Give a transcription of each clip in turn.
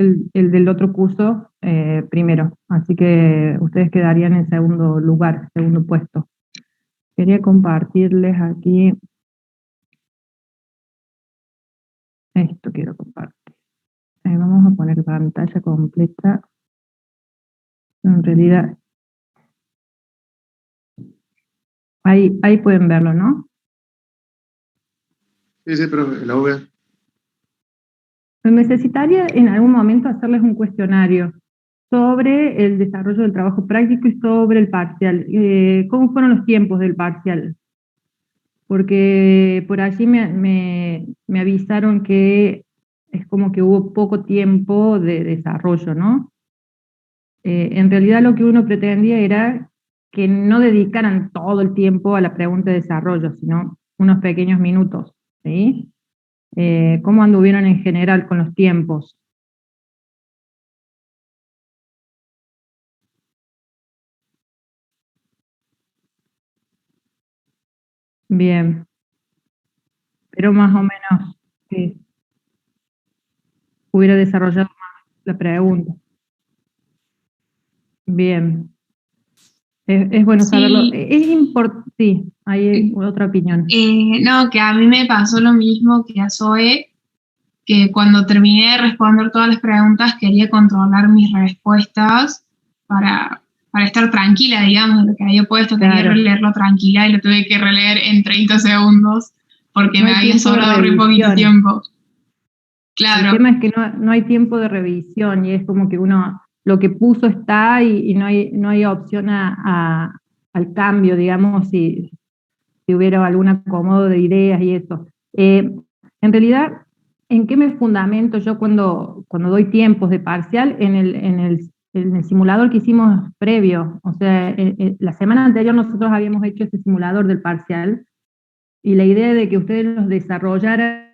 el del otro curso primero, así que ustedes quedarían en segundo lugar, segundo puesto. Quería compartirles aquí, esto quiero compartir. Vamos a poner pantalla completa, en realidad, ahí pueden verlo, ¿no? Sí, profe, la V. Necesitaría en algún momento hacerles un cuestionario sobre el desarrollo del trabajo práctico y sobre el parcial. ¿Cómo fueron los tiempos del parcial? Porque por allí me avisaron que es como que hubo poco tiempo de desarrollo, ¿no? En realidad lo que uno pretendía era que no dedicaran todo el tiempo a la pregunta de desarrollo, sino unos pequeños minutos, ¿sí? ¿Cómo anduvieron en general con los tiempos? Bien, pero más o menos sí, hubiera desarrollado más la pregunta. Bien, es bueno saberlo. Sí, Es importante, sí, hay otra opinión. no, que a mí me pasó lo mismo que a Zoe, que cuando terminé de responder todas las preguntas quería controlar mis respuestas para estar tranquila, digamos, de lo que había puesto, quería Claro, releerlo tranquila y lo tuve que releer en 30 segundos porque no me hay había tiempo de sobrado re poquito revisión. tiempo. El Claro, tema es que no hay tiempo de revisión y es como que uno, lo que puso está y no hay opción al cambio, digamos, si hubiera algún acomodo de ideas y eso. En realidad, ¿en qué me fundamento yo cuando doy tiempos de parcial? En el simulador que hicimos previo. O sea, la semana anterior nosotros habíamos hecho ese simulador del parcial y la idea de que ustedes los desarrollaran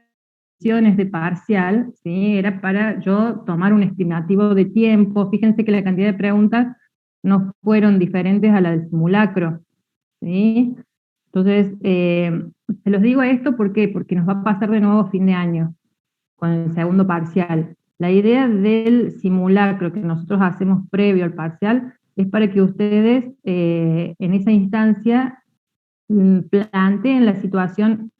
de parcial, ¿sí? Era para yo tomar un estimativo de tiempo. Fíjense que la cantidad de preguntas no fueron diferentes a la del simulacro, ¿sí? Entonces, se los digo esto ¿por qué? Porque nos va a pasar de nuevo a fin de año, con el segundo parcial. La idea del simulacro que nosotros hacemos previo al parcial es para que ustedes en esa instancia planteen la situación.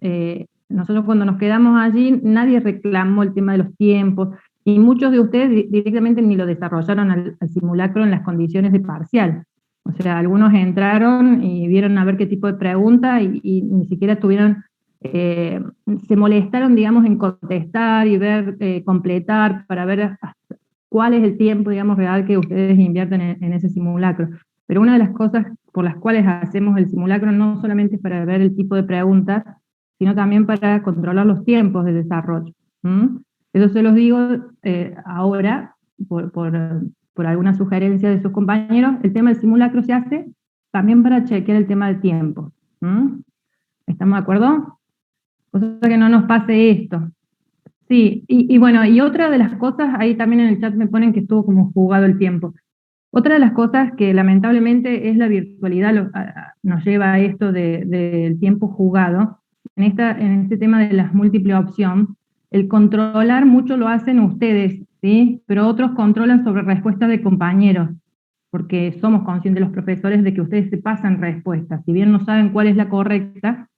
Nosotros cuando nos quedamos allí, nadie reclamó el tema de los tiempos, y muchos de ustedes directamente ni lo desarrollaron al simulacro en las condiciones de parcial. O sea, algunos entraron y vieron a ver qué tipo de pregunta y ni siquiera tuvieron, se molestaron, digamos, en contestar y ver, completar, para ver cuál es el tiempo, digamos, real que ustedes invierten en ese simulacro. Pero una de las cosas por las cuales hacemos el simulacro no solamente es para ver el tipo de preguntas, sino también para controlar los tiempos de desarrollo. ¿Mm? Eso se los digo ahora, por alguna sugerencia de sus compañeros. El tema del simulacro se hace también para chequear el tema del tiempo. ¿Mm? ¿Estamos de acuerdo? Cosa que no nos pase esto. Sí, y bueno, y otra de las cosas, ahí también en el chat me ponen que estuvo como jugado el tiempo. Otra de las cosas que lamentablemente es la virtualidad, nos lleva a esto del tiempo jugado. En este tema de las múltiples opción, el controlar mucho lo hacen ustedes, ¿sí? Pero otros controlan sobre respuestas de compañeros, porque somos conscientes los profesores de que ustedes se pasan respuestas. Si bien no saben cuál es la correcta,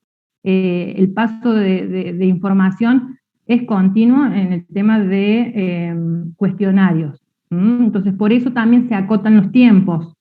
el paso de información es continuo en el tema de cuestionarios. Entonces, por eso también se acotan los tiempos,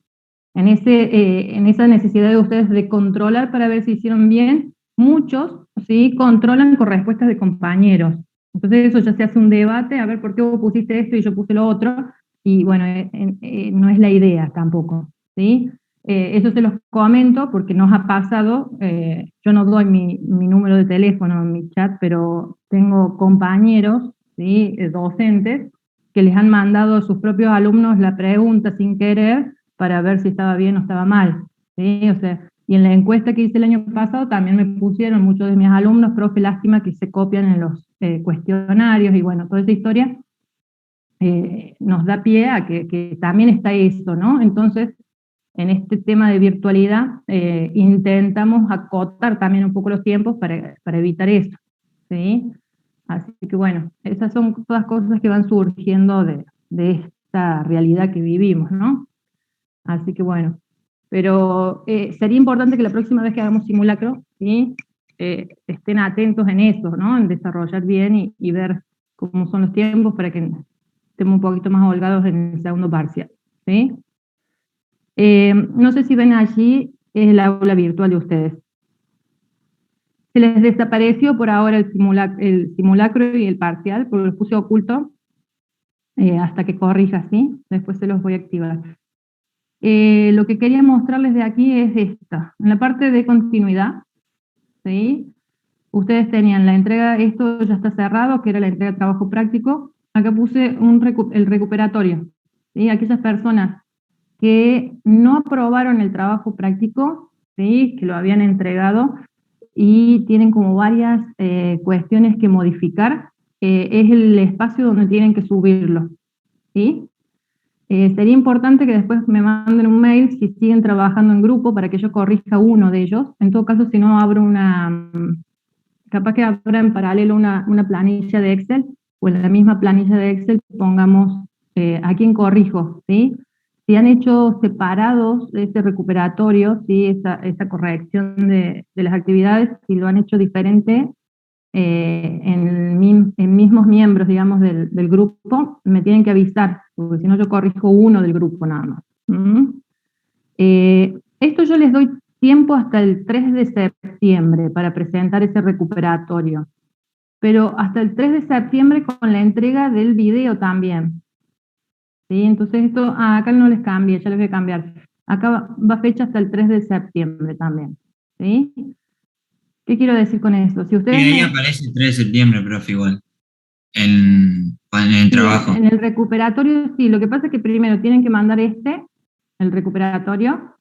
en esa necesidad de ustedes de controlar para ver si hicieron bien. Muchos, ¿sí?, controlan con respuestas de compañeros. Entonces eso ya se hace un debate, a ver por qué vos pusiste esto y yo puse lo otro, y bueno, no es la idea tampoco, ¿sí? Eso se los comento porque nos ha pasado, yo no doy mi número de teléfono en mi chat, pero tengo compañeros, ¿sí?, docentes, que les han mandado a sus propios alumnos la pregunta sin querer para ver si estaba bien o estaba mal, ¿sí? O sea, y en la encuesta que hice el año pasado también me pusieron muchos de mis alumnos, profe, lástima que se copian en los cuestionarios, y bueno, toda esa historia nos da pie a que también está eso, ¿no? Entonces, en este tema de virtualidad, intentamos acotar también un poco los tiempos para evitar eso, ¿sí? Así que bueno, esas son todas cosas que van surgiendo de esta realidad que vivimos, ¿no? Así que bueno, pero sería importante que la próxima vez que hagamos simulacro, ¿sí? Estén atentos en eso, ¿no? En desarrollar bien y ver cómo son los tiempos para que estemos un poquito más holgados en el segundo parcial, ¿sí? No sé si ven allí el aula virtual de ustedes. Se les desapareció por ahora el simulacro y el parcial, porque los puse oculto hasta que corrija, ¿sí? Después se los voy a activar. Lo que quería mostrarles de aquí es esta. En la parte de continuidad, ¿sí? Ustedes tenían la entrega, esto ya está cerrado, que era la entrega de trabajo práctico. Acá puse el recuperatorio, ¿sí? Aquellas personas que no aprobaron el trabajo práctico, ¿sí? Que lo habían entregado y tienen como varias cuestiones que modificar, es el espacio donde tienen que subirlo, ¿sí? Sería importante que después me manden un mail si siguen trabajando en grupo para que yo corrija uno de ellos. En todo caso, si no, abro capaz que abra en paralelo una planilla de Excel, o en la misma planilla de Excel pongamos a quién corrijo, ¿sí? Si han hecho separados ese recuperatorio, ¿sí? Esa corrección de las actividades, si lo han hecho diferente, en mismos miembros, digamos, del grupo, me tienen que avisar, porque si no yo corrijo uno del grupo nada más. Esto yo les doy tiempo hasta el 3 de septiembre para presentar ese recuperatorio, pero hasta el 3 de septiembre con la entrega del video también. ¿Sí? Entonces esto, acá no les cambie, ya les voy a cambiar. Acá va fecha hasta el 3 de septiembre también. ¿Sí? ¿Qué quiero decir con esto? Si Sí, ustedes ahí aparece el 3 de septiembre, profe, igual, en el sí, trabajo. en el recuperatorio sí, lo que pasa es que primero tienen que mandar el recuperatorio,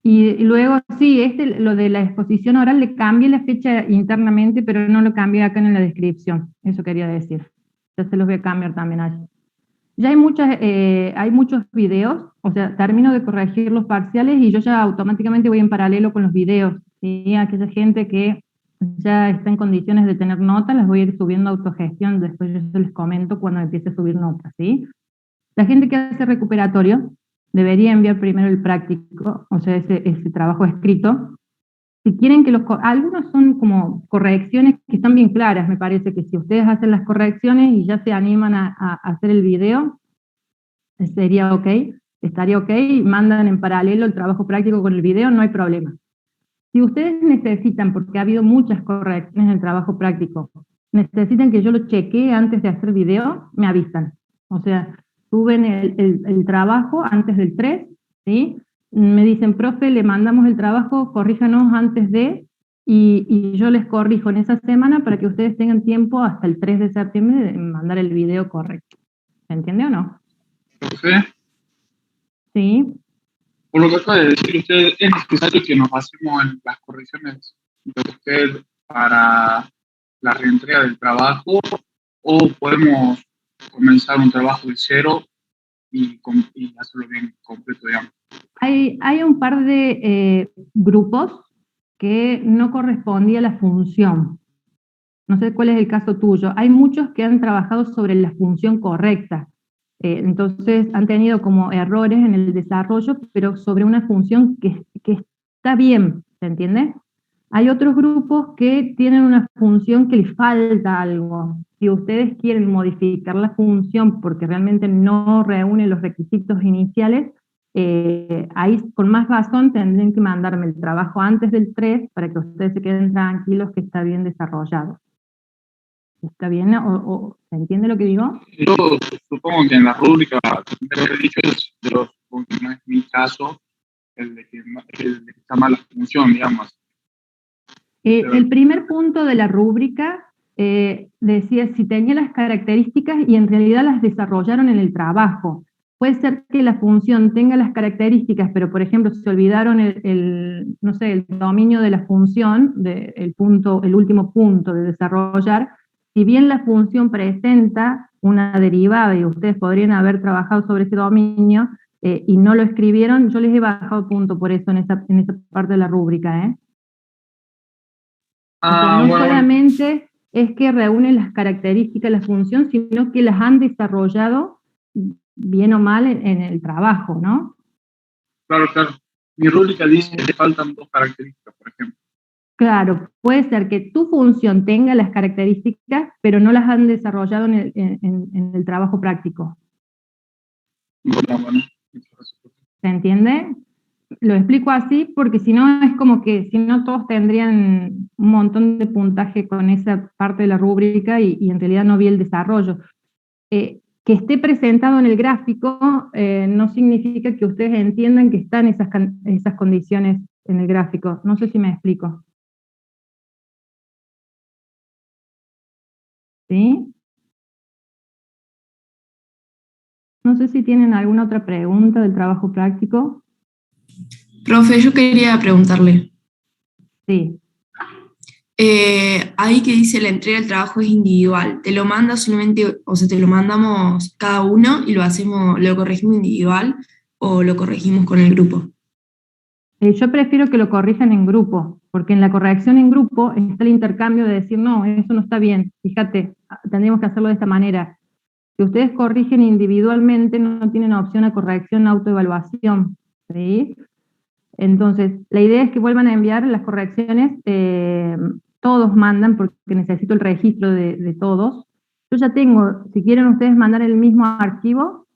y luego sí, lo de la exposición oral le cambié la fecha internamente, pero no lo cambié acá en la descripción, eso quería decir. Ya se los voy a cambiar también allí. Ya hay muchos videos, o sea, termino de corregir los parciales y yo ya automáticamente voy en paralelo con los videos, ¿sí? Aquella gente que ya está en condiciones de tener notas, las voy a ir subiendo a autogestión, después yo se les comento cuando empiece a subir notas, ¿sí? La gente que hace recuperatorio debería enviar primero el práctico, o sea, ese trabajo escrito. Si quieren que algunos son como correcciones que están bien claras, me parece que si ustedes hacen las correcciones y ya se animan a hacer el video, sería ok, estaría ok, y mandan en paralelo el trabajo práctico con el video, no hay problema. Si ustedes necesitan, porque ha habido muchas correcciones en el trabajo práctico, necesitan que yo lo chequee antes de hacer video, me avisan. O sea, suben el trabajo antes del 3, ¿sí? Me dicen, profe, le mandamos el trabajo, corríjanos antes de, y yo les corrijo en esa semana para que ustedes tengan tiempo hasta el 3 de septiembre de mandar el video correcto. ¿Se entiende o no? Profe, Sí. por lo que acaba de decir usted, es necesario que nos basemos en las correcciones de usted para la reentrega del trabajo, o podemos comenzar un trabajo de cero y hacerlo bien completo, digamos. Hay un par de grupos que no correspondía a la función. No sé cuál es el caso tuyo. Hay muchos que han trabajado sobre la función correcta. Entonces han tenido como errores en el desarrollo, pero sobre una función que está bien, ¿se entiende? Hay otros grupos que tienen una función que les falta algo. Si ustedes quieren modificar la función porque realmente no reúne los requisitos iniciales, ahí con más razón tendrían que mandarme el trabajo antes del 3 para que ustedes se queden tranquilos que está bien desarrollado. ¿Está bien? ¿O se entiende lo que digo? Yo supongo que en la rúbrica, como he dicho, yo supongo que no es mi caso el de que está mal la función, digamos. El primer punto de la rúbrica decía si tenía las características y en realidad las desarrollaron en el trabajo. Puede ser que la función tenga las características, pero por ejemplo se olvidaron no sé, el dominio de la función, el último punto de desarrollar. Si bien la función presenta una derivada y ustedes podrían haber trabajado sobre ese dominio y no lo escribieron, yo les he bajado punto por eso en esa parte de la rúbrica, ¿eh? O sea, no Bueno, solamente es que reúnen las características de la función, sino que las han desarrollado bien o mal en el trabajo, ¿no? Claro, claro. Mi rúbrica dice que le faltan 2 características, por ejemplo. Claro, puede ser que tu función tenga las características, pero no las han desarrollado en el trabajo práctico. Bueno. ¿Se entiende? Lo explico así porque si no es como que si no todos tendrían un montón de puntaje con esa parte de la rúbrica y en realidad no vi el desarrollo. Que esté presentado en el gráfico no significa que ustedes entiendan que están esas condiciones en el gráfico. No sé si me explico. ¿Sí? No sé si tienen alguna otra pregunta del trabajo práctico. Profe, yo quería preguntarle. Sí. Ahí que dice la entrega del trabajo es individual, ¿te lo manda solamente, o sea, te lo mandamos cada uno y lo corregimos individual o lo corregimos con el grupo? Yo prefiero que lo corrijan en grupo, porque en la corrección en grupo está el intercambio de decir, no, eso no está bien, fíjate, tendríamos que hacerlo de esta manera. Si ustedes corrigen individualmente, no tienen opción a corrección, autoevaluación, ¿sí? Entonces, la idea es que vuelvan a enviar las correcciones, todos mandan, porque necesito el registro de todos. Yo ya tengo, si quieren ustedes mandar el mismo archivo,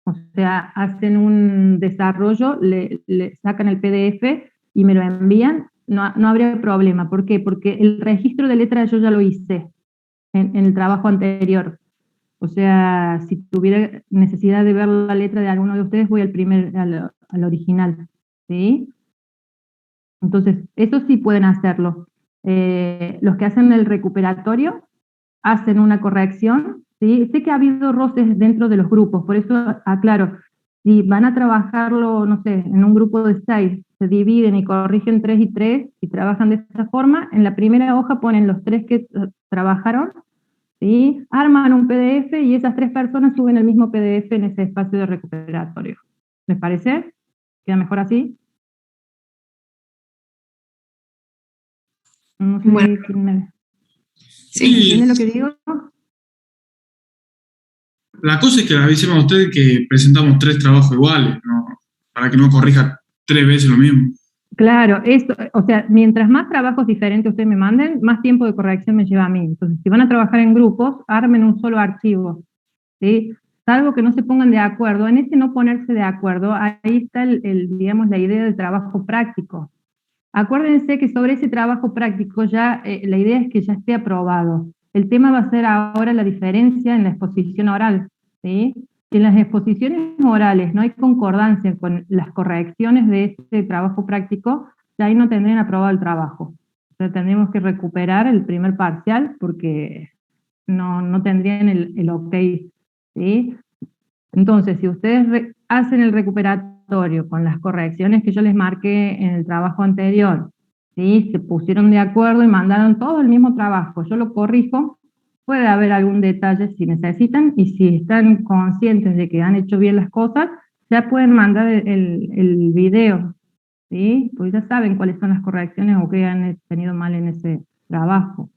o sea, hacen un desarrollo, le sacan el PDF y me lo envían, no habría problema. ¿Por qué? Porque el registro de letra yo ya lo hice en el trabajo anterior. O sea, si tuviera necesidad de ver la letra de alguno de ustedes, voy al original, ¿sí? Entonces, eso sí pueden hacerlo. Los que hacen el recuperatorio hacen una corrección, ¿sí? Sé que ha habido roces dentro de los grupos, por eso aclaro, si van a trabajarlo, no sé, en un grupo de 6, se dividen y corrigen 3 y 3 y trabajan de esta forma, en la primera hoja ponen los 3 que trabajaron, ¿sí? Arman un PDF y esas 3 personas suben el mismo PDF en ese espacio de recuperatorio. ¿Les parece? ¿Queda mejor así? No sé Bueno, quién sí. ¿entiende lo que digo? La cosa es que le avisemos a ustedes que presentamos 3 trabajos iguales, ¿no? Para que no corrija 3 veces lo mismo. Claro, esto, o sea, mientras más trabajos diferentes ustedes me manden, más tiempo de corrección me lleva a mí. Entonces, si van a trabajar en grupos, armen un solo archivo, ¿sí? Salvo que no se pongan de acuerdo. En ese no ponerse de acuerdo, ahí está digamos, la idea del trabajo práctico. Acuérdense que sobre ese trabajo práctico ya, la idea es que ya esté aprobado. El tema va a ser ahora la diferencia en la exposición oral, ¿sí? Si en las exposiciones orales no hay concordancia con las correcciones de ese trabajo práctico, ya ahí no tendrían aprobado el trabajo. O sea, tendríamos que recuperar el primer parcial porque no tendrían el ok, ¿sí? Entonces, si ustedes hacen el recuperatorio con las correcciones que yo les marqué en el trabajo anterior, ¿sí? Se pusieron de acuerdo y mandaron todo el mismo trabajo, yo lo corrijo, puede haber algún detalle si necesitan, y si están conscientes de que han hecho bien las cosas, ya pueden mandar el video, ¿sí? Pues ya saben cuáles son las correcciones o qué han tenido mal en ese trabajo.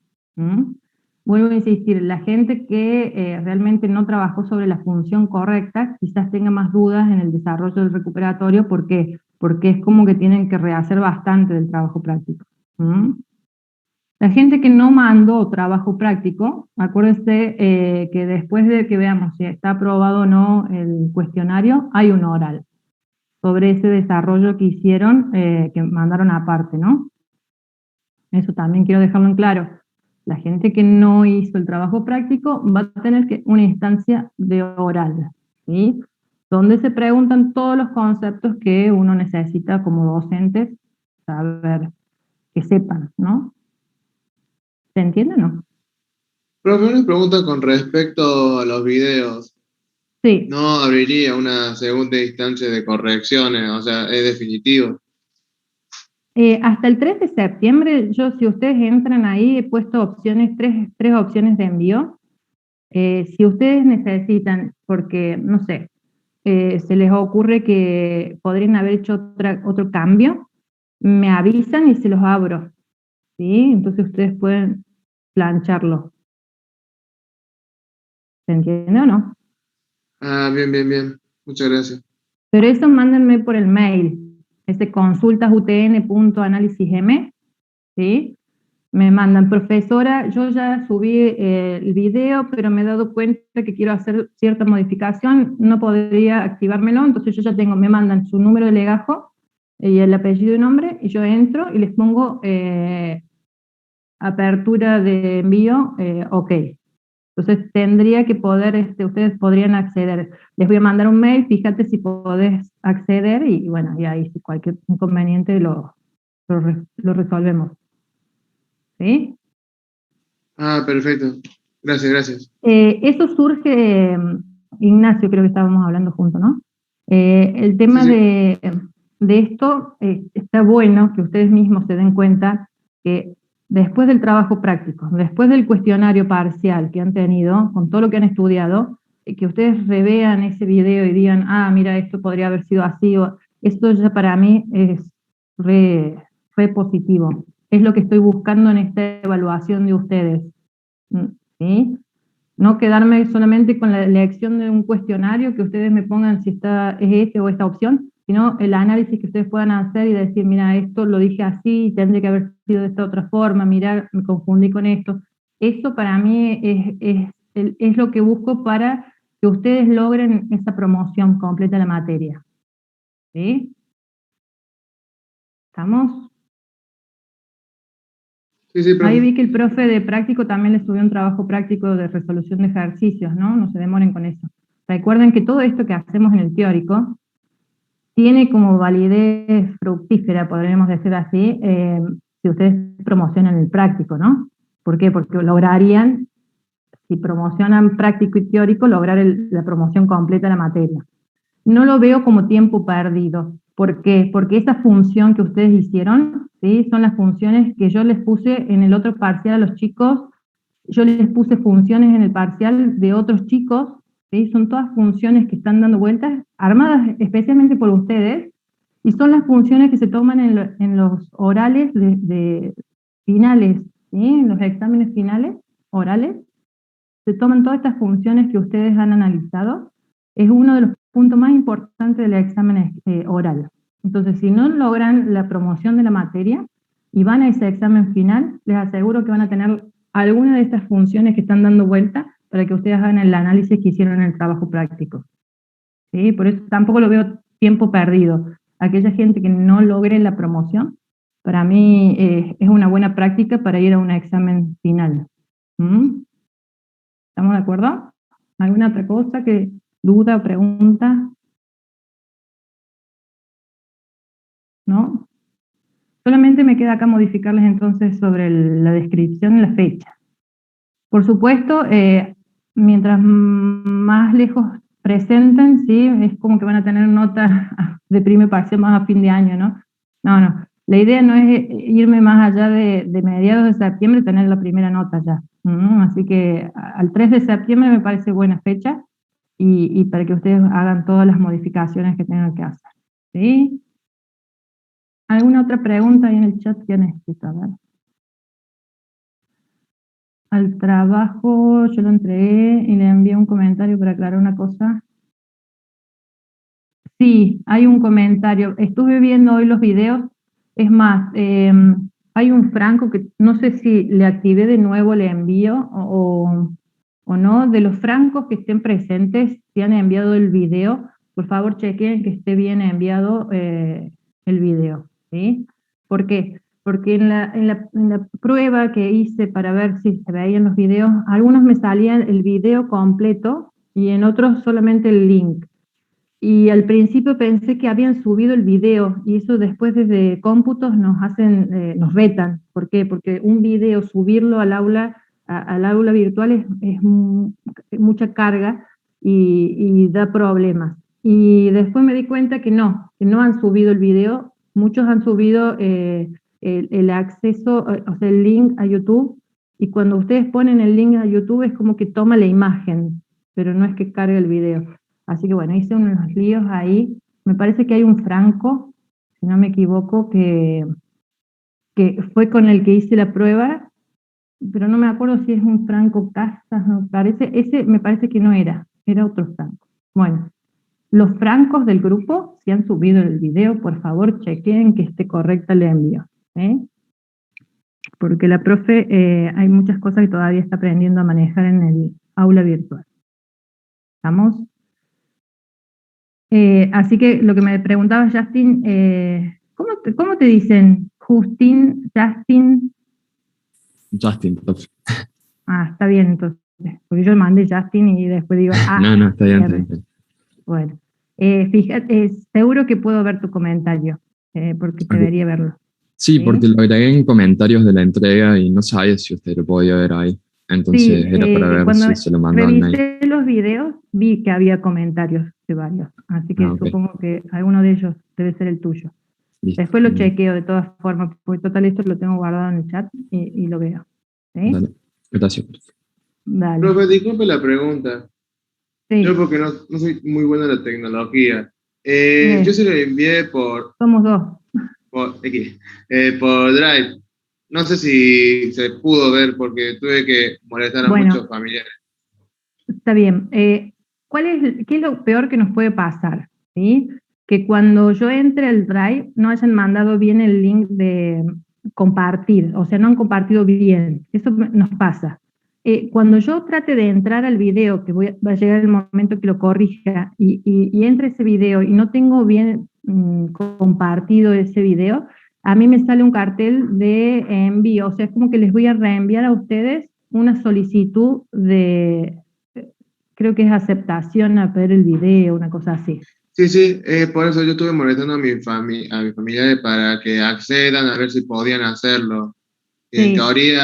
Vuelvo a insistir, la gente que realmente no trabajó sobre la función correcta, quizás tenga más dudas en el desarrollo del recuperatorio, porque es como que tienen que rehacer bastante del trabajo práctico. La gente que no mandó trabajo práctico, acuérdense que después de que veamos si está aprobado o no el cuestionario, hay un oral sobre ese desarrollo que hicieron, que mandaron aparte, ¿no? Eso también quiero dejarlo en claro. La gente que no hizo el trabajo práctico va a tener una instancia de oral, ¿sí? Donde se preguntan todos los conceptos que uno necesita como docentes saber, que sepan, ¿no? ¿Se entiende o no? Profe, una pregunta con respecto a los videos. Sí. ¿No abriría una segunda instancia de correcciones? O sea, ¿es definitivo? Hasta el 3 de septiembre, si ustedes entran ahí, he puesto opciones, tres opciones de envío. Si ustedes necesitan, porque, no sé, se les ocurre que podrían haber hecho otro cambio, me avisan y se los abro, ¿sí? Entonces ustedes pueden plancharlo. ¿Se entiende o no? Ah, bien, bien, bien. Muchas gracias. Pero eso mándenme por el mail, ese consultasutn.analisism, ¿sí? Me mandan, profesora, yo ya subí el video, pero me he dado cuenta que quiero hacer cierta modificación, no podría activármelo, entonces yo ya tengo, me mandan su número de legajo y el apellido y nombre, y yo entro y les pongo apertura de envío, ok. Entonces tendría que poder, ustedes podrían acceder. Les voy a mandar un mail, fíjate si podés acceder y bueno, y ahí si cualquier inconveniente lo resolvemos. ¿Sí? Ah, perfecto. Gracias, gracias. Eso surge, Ignacio, creo que estábamos hablando juntos, ¿no? El tema Sí, sí. de esto, está bueno que ustedes mismos se den cuenta que después del trabajo práctico, después del cuestionario parcial que han tenido, con todo lo que han estudiado, que ustedes revean ese video y digan, ah, mira, esto podría haber sido así, o esto ya para mí es re positivo. Es lo que estoy buscando en esta evaluación de ustedes. ¿Sí? No quedarme solamente con la elección de un cuestionario que ustedes me pongan si es este o esta opción, sino el análisis que ustedes puedan hacer y decir, mira, esto lo dije así, tendría que haber sido de esta otra forma, mira, me confundí con esto. Eso para mí es lo que busco para que ustedes logren esa promoción completa de la materia. ¿Sí? ¿Estamos? Sí, sí, Ahí profe. vi que el profe de práctico también le subió un trabajo práctico de resolución de ejercicios, ¿no? No se demoren con eso. Recuerden que todo esto que hacemos en el teórico tiene como validez fructífera, podríamos decir así, si ustedes promocionan el práctico, ¿no? ¿Por qué? Porque lograrían, si promocionan práctico y teórico, lograr la promoción completa de la materia. No lo veo como tiempo perdido. ¿Por qué? Porque esa función que ustedes hicieron, ¿sí? Son las funciones que yo les puse en el otro parcial a los chicos. Yo les puse funciones en el parcial de otros chicos, ¿sí? Son todas funciones que están dando vueltas, armadas especialmente por ustedes, y son las funciones que se toman en los orales de finales, ¿sí? En los exámenes finales, orales, se toman todas estas funciones que ustedes han analizado. Es uno de los puntos más importantes del examen oral. Entonces, si no logran la promoción de la materia y van a ese examen final, les aseguro que van a tener alguna de estas funciones que están dando vuelta para que ustedes hagan el análisis que hicieron en el trabajo práctico. ¿Sí? Por eso tampoco lo veo tiempo perdido. Aquella gente que no logre la promoción, para mí es una buena práctica para ir a un examen final. ¿Mm? ¿Estamos de acuerdo? ¿Alguna otra cosa duda o pregunta? ¿No? Solamente me queda acá modificarles entonces sobre la descripción y la fecha. Por supuesto, mientras más lejos presenten, sí, es como que van a tener notas de primer parcial más a fin de año, ¿no? No, no. La idea no es irme más allá de mediados de septiembre y tener la primera nota ya. Así que al 3 de septiembre me parece buena fecha y para que ustedes hagan todas las modificaciones que tengan que hacer. ¿Sí? ¿Alguna otra pregunta ahí en el chat que necesito? A ver. Al trabajo yo lo entregué y le envié un comentario para aclarar una cosa. Sí, hay un comentario. Estuve viendo hoy los videos. Es más, hay un franco que no sé si le activé de nuevo, le envío o no. De los francos que estén presentes, si han enviado el video, por favor chequen que esté bien enviado el video. ¿Sí? ¿Por qué? Porque en la prueba que hice para ver si se veían los videos, algunos me salían el video completo y en otros solamente el link. Y al principio pensé que habían subido el video y eso después desde cómputos nos vetan. ¿Por qué? Porque un video, subirlo al aula virtual es mucha carga y da problemas. Y después me di cuenta que no han subido el video. Muchos han subido el acceso, o sea, el link a YouTube, y cuando ustedes ponen el link a YouTube es como que toma la imagen, pero no es que cargue el video. Así que bueno, hice unos líos ahí. Me parece que hay un franco, si no me equivoco, que fue con el que hice la prueba, pero no me acuerdo si es un Franco Casas, ese me parece que no era otro Franco. Bueno, los francos del grupo, si han subido el video, por favor chequeen que esté correcta el envío. Porque la profe hay muchas cosas que todavía está aprendiendo a manejar en el aula virtual. ¿Estamos? Así que lo que me preguntaba Justin, ¿cómo te dicen? Justin, Justin. Justin, profe. Ah, está bien entonces. Porque yo le mandé Justin y después digo, No, está bien, está bien. Bueno, fíjate, seguro que puedo ver tu comentario, porque debería verlo. Sí, porque lo agregué en comentarios de la entrega y no sabía si usted lo podía ver ahí. Entonces era para ver cuando si se lo mandaban ahí. revisé los videos, vi que había comentarios de varios, así que Ok. supongo que alguno de ellos debe ser el tuyo. Listo. Después lo chequeo de todas formas, porque total esto lo tengo guardado en el chat y lo veo. ¿Sí? Dale. Gracias, profe. Dale. Profe, disculpe la pregunta. Sí, Yo porque no soy muy bueno en la tecnología. Yo se lo envié somos dos. por Drive. No sé si se pudo ver porque tuve que molestar a Bueno. muchos familiares. Está bien. ¿Qué es lo peor que nos puede pasar? ¿Sí? Que cuando yo entre al Drive no hayan mandado bien el link de compartir, o sea, no han compartido bien. Eso nos pasa. Cuando yo trate de entrar al video, que va a llegar el momento que lo corrija, y entre ese video y no tengo bien compartido ese video, a mí me sale un cartel de envío, o sea, es como que les voy a reenviar a ustedes una solicitud de, creo que es aceptación a ver el video, una cosa así. Sí, por eso yo estuve molestando a mis familiares para que accedan a ver si podían hacerlo. Y en Sí. teoría,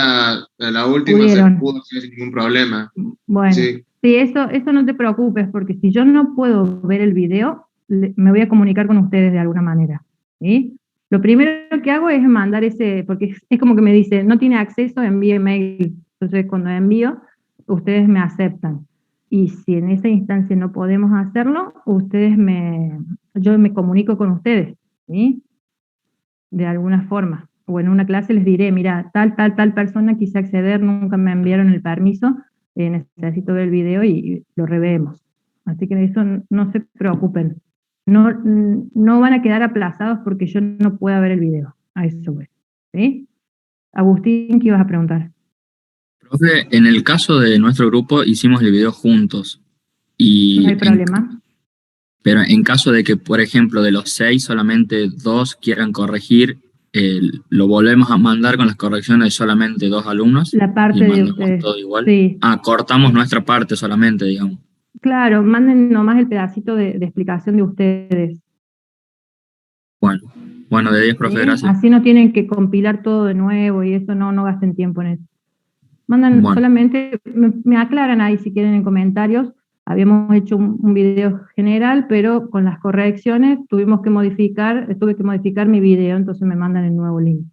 la última Pudieron. se pudo hacer sin ningún problema. Bueno, Sí. sí, eso no te preocupes, porque si yo no puedo ver el video, me voy a comunicar con ustedes de alguna manera, ¿sí? Lo primero que hago es mandar porque es como que me dice, no tiene acceso, envíe mail. Entonces, cuando envío, ustedes me aceptan. Y si en esa instancia no podemos hacerlo, yo me comunico con ustedes, ¿sí? De alguna forma. O en una clase les diré, mira, tal persona quise acceder, nunca me enviaron el permiso, necesito ver el video y lo revemos. Así que de eso no se preocupen. No van a quedar aplazados porque yo no pueda ver el video. A eso voy. ¿Sí? Agustín, ¿qué ibas a preguntar? Profe, en el caso de nuestro grupo hicimos el video juntos. No hay problema. Pero en caso de que, por ejemplo, de los 6 solamente 2 quieran corregir, lo volvemos a mandar con las correcciones de solamente 2 alumnos. La parte y de mandamos ustedes. todo igual. Sí. Cortamos nuestra parte solamente, digamos. Claro, manden nomás el pedacito de explicación de ustedes. Bueno, de 10, profe, ¿Sí? gracias. Así no tienen que compilar todo de nuevo y eso no gasten tiempo en eso. Mandan solamente, me aclaran ahí si quieren en comentarios. Habíamos hecho un video general, pero con las correcciones tuve que modificar mi video, entonces me mandan el nuevo link.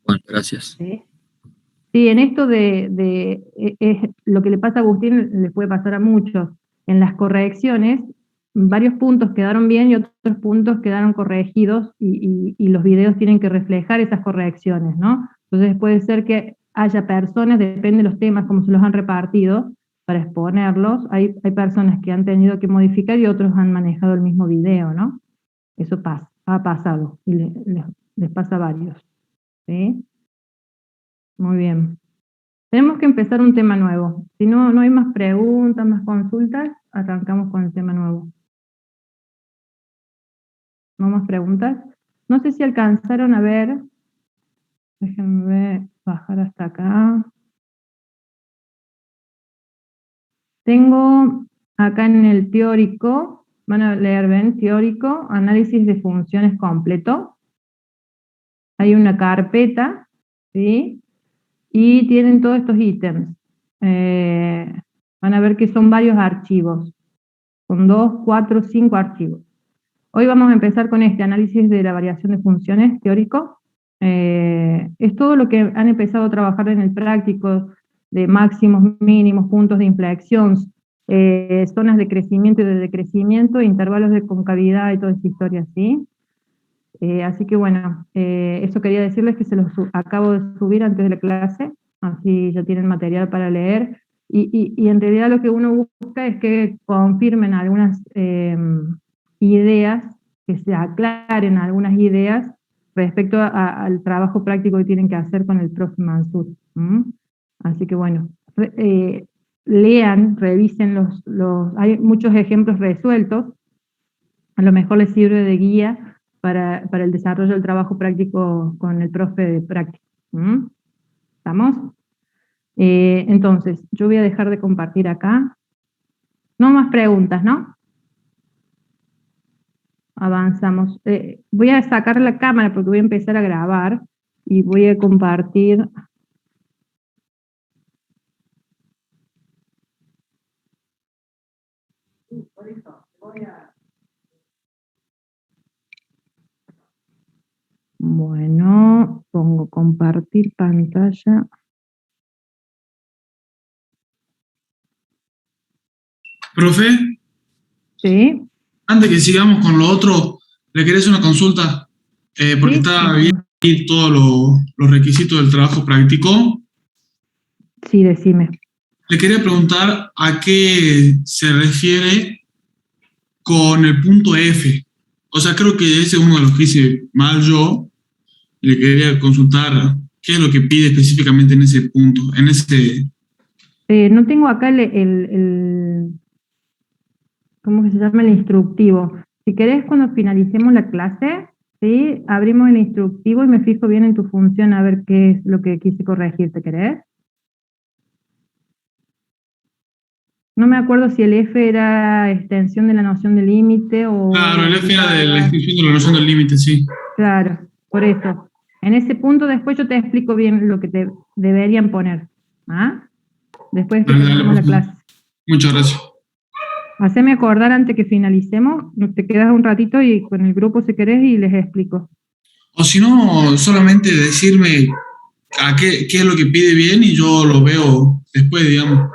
Bueno, gracias. Sí, en esto lo que le pasa a Agustín le puede pasar a muchos. En las correcciones, varios puntos quedaron bien y otros puntos quedaron corregidos y los videos tienen que reflejar esas correcciones, ¿no? Entonces puede ser que haya personas, depende de los temas, como se los han repartido, para exponerlos, hay personas que han tenido que modificar y otros han manejado el mismo video, ¿no? Eso ha pasado y les pasa a varios. ¿Sí? Muy bien. Tenemos que empezar un tema nuevo. Si no hay más preguntas, más consultas, arrancamos con el tema nuevo. ¿No más preguntas? No sé si alcanzaron a ver. Déjenme bajar hasta acá. Tengo acá en el teórico, van a leer, ven, teórico, análisis de funciones completo. Hay una carpeta, ¿sí? Y tienen todos estos ítems. Van a ver que son varios archivos. Son 2, 4, 5 archivos. Hoy vamos a empezar con este análisis de la variación de funciones teórico. Es todo lo que han empezado a trabajar en el práctico, de máximos, mínimos, puntos de inflexión, zonas de crecimiento y de decrecimiento, intervalos de concavidad y toda esta historia, ¿sí? Así que bueno, eso quería decirles que se los acabo de subir antes de la clase, así ya tienen material para leer y en realidad lo que uno busca es que confirmen algunas ideas, que se aclaren algunas ideas respecto al trabajo práctico que tienen que hacer con el profe Mansur. Así que bueno, lean, revisen hay muchos ejemplos resueltos, a lo mejor les sirve de guía para el desarrollo del trabajo práctico con el profe de práctica. ¿Estamos? Entonces, yo voy a dejar de compartir acá. No más preguntas, ¿no? Avanzamos. Voy a sacar la cámara porque voy a empezar a grabar y voy a compartir. Bueno, pongo compartir pantalla. Profe, Sí. antes que sigamos con lo otro, le quería hacer una consulta, porque Sí. está bien ahí todos los requisitos del trabajo práctico. Sí, decime. Le quería preguntar a qué se refiere con el punto F. O sea, creo que ese es uno de los que hice mal yo. Le quería consultar qué es lo que pide específicamente en ese punto, en ese... No tengo acá ¿cómo que se llama? El instructivo. Si querés, cuando finalicemos la clase, ¿sí? Abrimos el instructivo y me fijo bien en tu función a ver qué es lo que quise corregir, ¿te querés? No me acuerdo si el F era extensión de la noción de límite o... Claro, el F era de la extinción de la noción del límite, sí. Claro, por eso. En ese punto después yo te explico bien lo que te deberían poner. ¿Ah? Después que finalicemos la clase. Muchas gracias. Haceme acordar antes que finalicemos, te quedas un ratito y con el grupo si querés y les explico. O si no, solamente decirme a qué es lo que pide bien y yo lo veo después, digamos.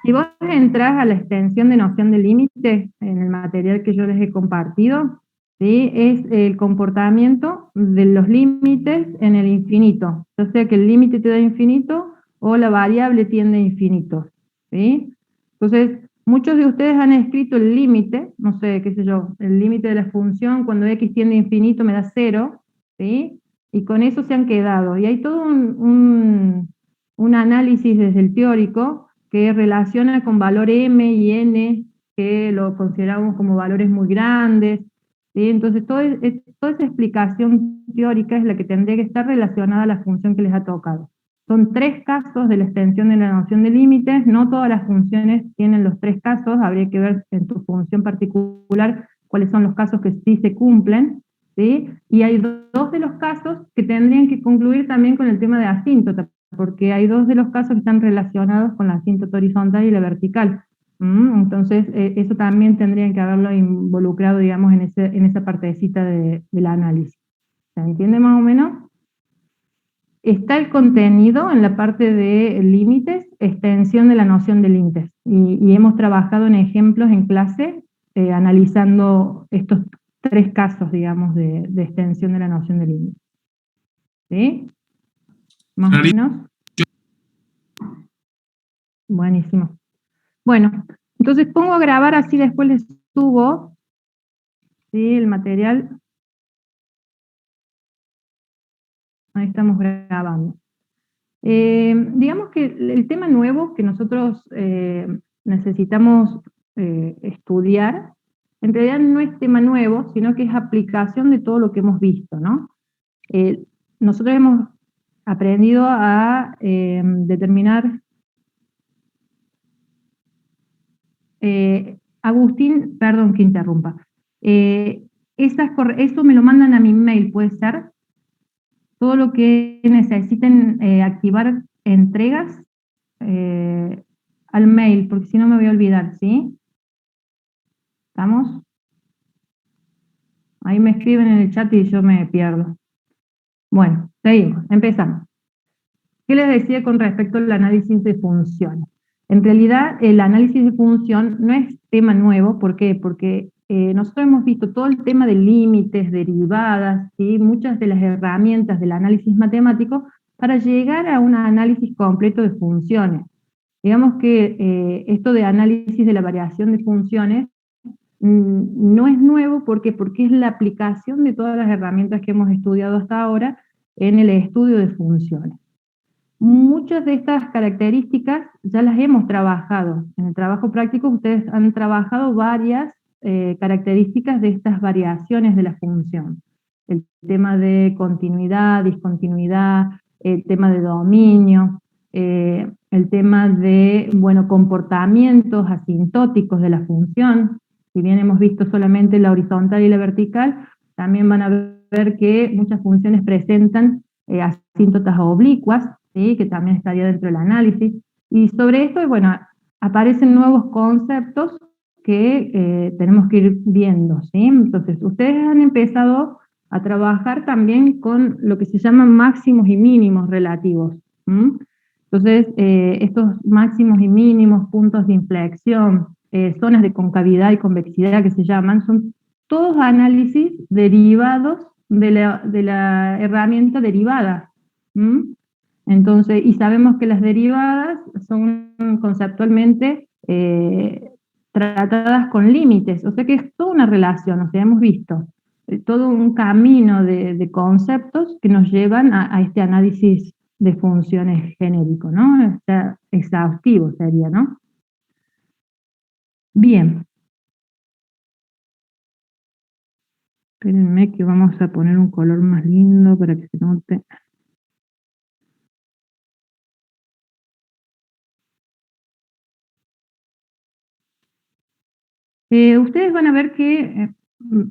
Si vos entras a la extensión de noción de límite en el material que yo les he compartido, ¿sí? Es el comportamiento de los límites en el infinito. O sea que el límite te da infinito o la variable tiende a infinito. ¿Sí? Entonces, muchos de ustedes han escrito el límite, no sé, qué sé yo, el límite de la función cuando x tiende a infinito me da 0, ¿sí? Y con eso se han quedado. Y hay todo un análisis desde el teórico que relaciona con valor m y n, que lo consideramos como valores muy grandes, ¿sí? Entonces toda esa explicación teórica es la que tendría que estar relacionada a la función que les ha tocado. Son 3 casos de la extensión de la noción de límites, no todas las funciones tienen los 3 casos, habría que ver en tu función particular cuáles son los casos que sí se cumplen, ¿sí? Y hay 2 de los casos que tendrían que concluir también con el tema de asíntota, porque hay 2 de los casos que están relacionados con la asíntota horizontal y la vertical. Entonces, eso también tendrían que haberlo involucrado, digamos, en esa partecita del análisis. ¿Se entiende más o menos? Está el contenido en la parte de límites, extensión de la noción de límites. Y hemos trabajado en ejemplos en clase, analizando estos 3 casos, digamos, de extensión de la noción de límites. ¿Sí? Más o menos. Buenísimo. Bueno, entonces pongo a grabar, así después les subo, ¿sí? El material. Ahí estamos grabando. Digamos que el tema nuevo que nosotros necesitamos estudiar, en realidad no es tema nuevo, sino que es aplicación de todo lo que hemos visto, ¿no? Nosotros hemos aprendido a determinar... Agustín, perdón que interrumpa. Eso me lo mandan a mi mail, ¿puede ser? Todo lo que necesiten activar entregas al mail, porque si no me voy a olvidar, ¿sí? ¿Estamos? Ahí me escriben en el chat y yo me pierdo. Bueno, seguimos, empezamos. ¿Qué les decía con respecto al análisis de funciones? En realidad, el análisis de función no es tema nuevo. ¿Por qué? Porque nosotros hemos visto todo el tema de límites, derivadas, ¿sí? Muchas de las herramientas del análisis matemático para llegar a un análisis completo de funciones. Digamos que esto de análisis de la variación de funciones no es nuevo, porque es la aplicación de todas las herramientas que hemos estudiado hasta ahora en el estudio de funciones. Muchas de estas características ya las hemos trabajado. En el trabajo práctico ustedes han trabajado varias características de estas variaciones de la función. El tema de continuidad, discontinuidad, el tema de dominio, el tema de, bueno, comportamientos asintóticos de la función. Si bien hemos visto solamente la horizontal y la vertical, también van a ver que muchas funciones presentan asíntotas oblicuas, ¿sí?, que también estaría dentro del análisis. Y sobre esto, bueno, aparecen nuevos conceptos que tenemos que ir viendo, ¿sí? Entonces, ustedes han empezado a trabajar también con lo que se llaman máximos y mínimos relativos. Entonces, estos máximos y mínimos, puntos de inflexión, zonas de concavidad y convexidad que se llaman, son todos análisis derivados de la herramienta derivada. Entonces, y sabemos que las derivadas son conceptualmente tratadas con límites, o sea que es toda una relación, o sea, hemos visto todo un camino de conceptos que nos llevan a este análisis de funciones genérico, ¿no? Está exhaustivo sería, ¿no? Bien. Espérenme que vamos a poner un color más lindo para que se note. Ustedes van a ver que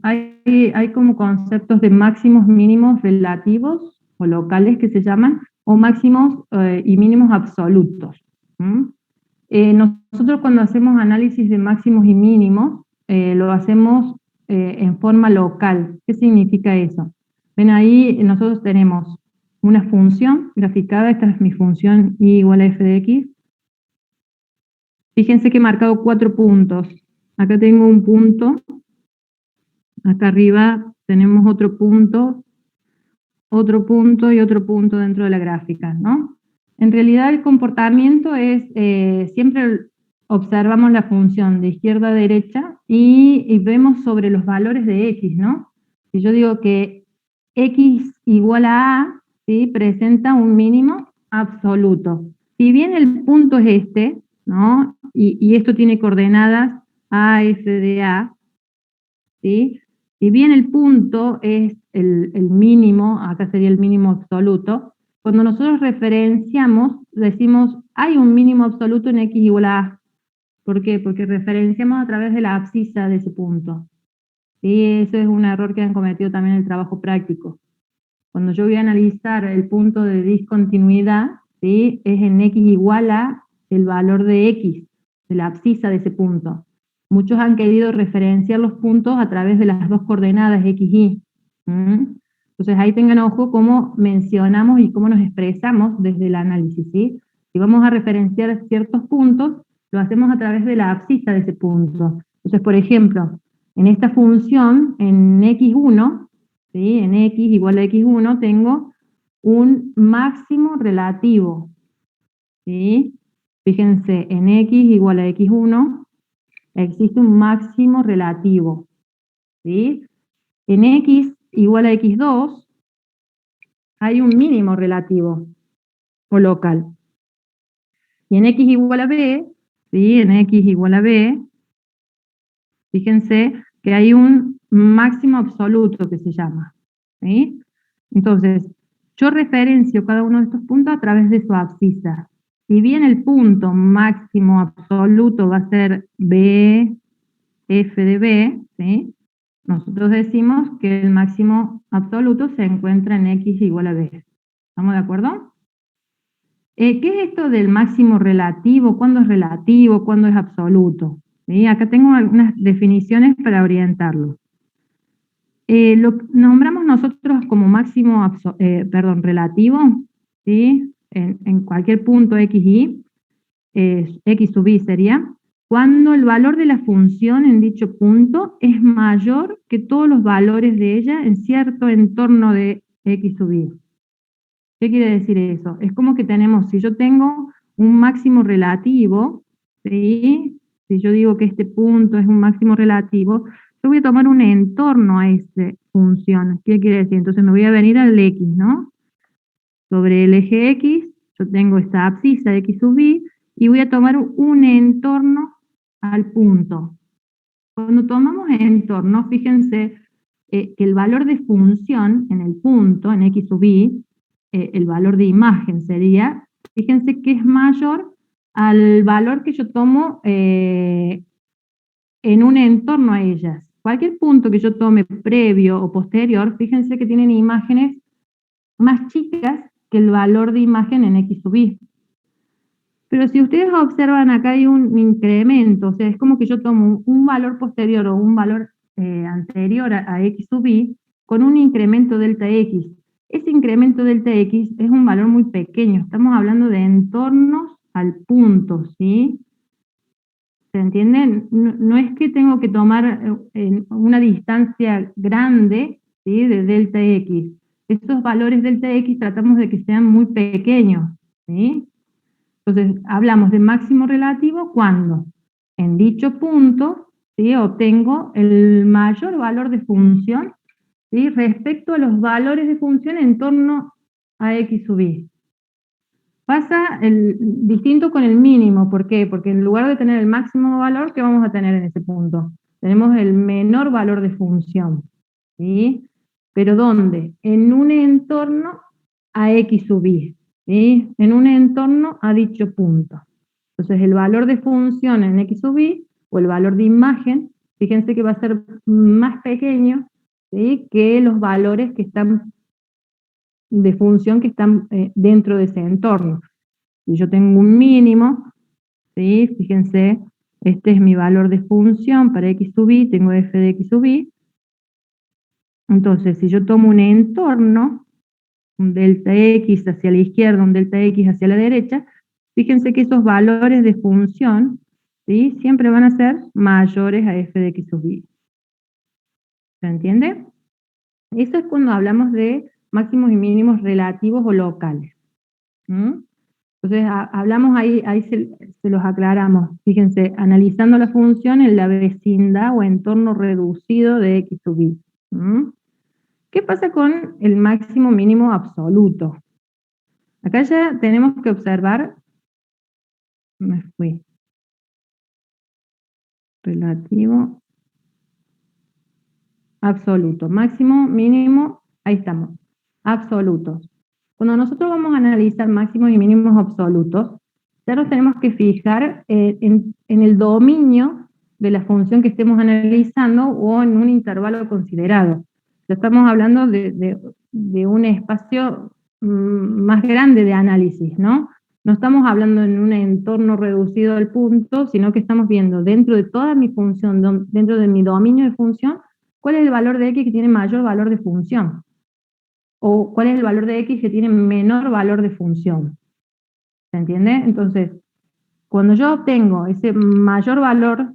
hay como conceptos de máximos, mínimos relativos o locales que se llaman, o máximos y mínimos absolutos. Nosotros cuando hacemos análisis de máximos y mínimos, lo hacemos en forma local. ¿Qué significa eso? Ven ahí, nosotros tenemos una función graficada, esta es mi función y igual a f de x. Fíjense que he marcado 4 puntos. Acá tengo un punto, acá arriba tenemos otro punto y otro punto dentro de la gráfica, ¿no? En realidad el comportamiento es, siempre observamos la función de izquierda a derecha y vemos sobre los valores de x, ¿no? Si yo digo que x igual a a, ¿sí?, presenta un mínimo absoluto. Si bien el punto es este, ¿no?, y esto tiene coordenadas a, f de a, ¿sí? Si bien el punto es el mínimo, acá sería el mínimo absoluto, cuando nosotros referenciamos, decimos, hay un mínimo absoluto en x igual a a. ¿Por qué? Porque referenciamos a través de la abscisa de ese punto. ¿Sí? Eso es un error que han cometido también en el trabajo práctico. Cuando yo voy a analizar el punto de discontinuidad, ¿sí?, es en x igual a el valor de x, de la abscisa de ese punto. Muchos han querido referenciar los puntos a través de las dos coordenadas x, y. Entonces ahí tengan ojo cómo mencionamos y cómo nos expresamos desde el análisis, ¿sí? Si vamos a referenciar ciertos puntos, lo hacemos a través de la abscisa de ese punto. Entonces, por ejemplo, en esta función, en x1, ¿sí?, en x igual a x1, tengo un máximo relativo, ¿sí? Fíjense, en x igual a x1 existe un máximo relativo, ¿sí? En x igual a x2 hay un mínimo relativo o local. Y en x igual a b, ¿sí?, en x igual a b, fíjense que hay un máximo absoluto que se llama, ¿sí? Entonces, yo referencio cada uno de estos puntos a través de su abscisa. Si bien el punto máximo absoluto va a ser b, f de b, ¿sí?, nosotros decimos que el máximo absoluto se encuentra en x igual a b. ¿Estamos de acuerdo? ¿Qué es esto del máximo relativo? ¿Cuándo es relativo? ¿Cuándo es absoluto? ¿Sí? Acá tengo algunas definiciones para orientarlo. Lo nombramos nosotros como máximo relativo, ¿sí?, en cualquier punto x, y, x sub i sería, cuando el valor de la función en dicho punto es mayor que todos los valores de ella en cierto entorno de x sub i. ¿Qué quiere decir eso? Es como que tenemos, si yo tengo un máximo relativo, ¿sí? Si yo digo que este punto es un máximo relativo, yo voy a tomar un entorno a esta función. ¿Qué quiere decir? Entonces me voy a venir al X, ¿no? Sobre el eje X, yo tengo esta abscisa X sub y, y voy a tomar un entorno al punto. Cuando tomamos entorno, fíjense que el valor de función en el punto, en X sub y, el valor de imagen sería, fíjense que es mayor al valor que yo tomo en un entorno a ellas. Cualquier punto que yo tome previo o posterior, fíjense que tienen imágenes más chicas que el valor de imagen en X sub y. Pero si ustedes observan, acá hay un incremento, o sea, es como que yo tomo un valor posterior o un valor anterior a X sub y con un incremento delta X. Ese incremento delta X es un valor muy pequeño, estamos hablando de entornos al punto, ¿sí? ¿Se entienden? No es que tengo que tomar una distancia grande, ¿sí?, de delta X. Estos valores delta X tratamos de que sean muy pequeños, ¿sí? Entonces, hablamos de máximo relativo cuando en dicho punto, ¿sí?, obtengo el mayor valor de función, ¿sí?, respecto a los valores de función en torno a X sub y. Pasa distinto con el mínimo, ¿por qué? Porque en lugar de tener el máximo valor, ¿qué vamos a tener en ese punto? Tenemos el menor valor de función, ¿sí? ¿Pero dónde? En un entorno a X sub y, ¿sí? En un entorno a dicho punto. Entonces el valor de función en X sub y, o el valor de imagen, fíjense que va a ser más pequeño, ¿sí?, que los valores que están de función que están dentro de ese entorno. Si yo tengo un mínimo, ¿sí?, fíjense, este es mi valor de función para X sub y, tengo f de X sub y. Entonces, si yo tomo un entorno, un delta X hacia la izquierda, un delta X hacia la derecha, fíjense que esos valores de función, ¿sí?, siempre van a ser mayores a f de X sub y. ¿Se entiende? Eso es cuando hablamos de máximos y mínimos relativos o locales. Entonces, hablamos ahí se los aclaramos. Fíjense, analizando la función en la vecindad o entorno reducido de X sub y. ¿Qué pasa con el máximo mínimo absoluto? Acá ya tenemos que observar, me fui, relativo, absoluto, máximo, mínimo, ahí estamos, absolutos. Cuando nosotros vamos a analizar máximos y mínimos absolutos, ya nos tenemos que fijar en el dominio de la función que estemos analizando o en un intervalo considerado. Ya estamos hablando de un espacio más grande de análisis, ¿no? No estamos hablando en un entorno reducido al punto, sino que estamos viendo dentro de toda mi función, dentro de mi dominio de función, cuál es el valor de X que tiene mayor valor de función. O cuál es el valor de X que tiene menor valor de función. ¿Se entiende? Entonces, cuando yo obtengo ese mayor valor,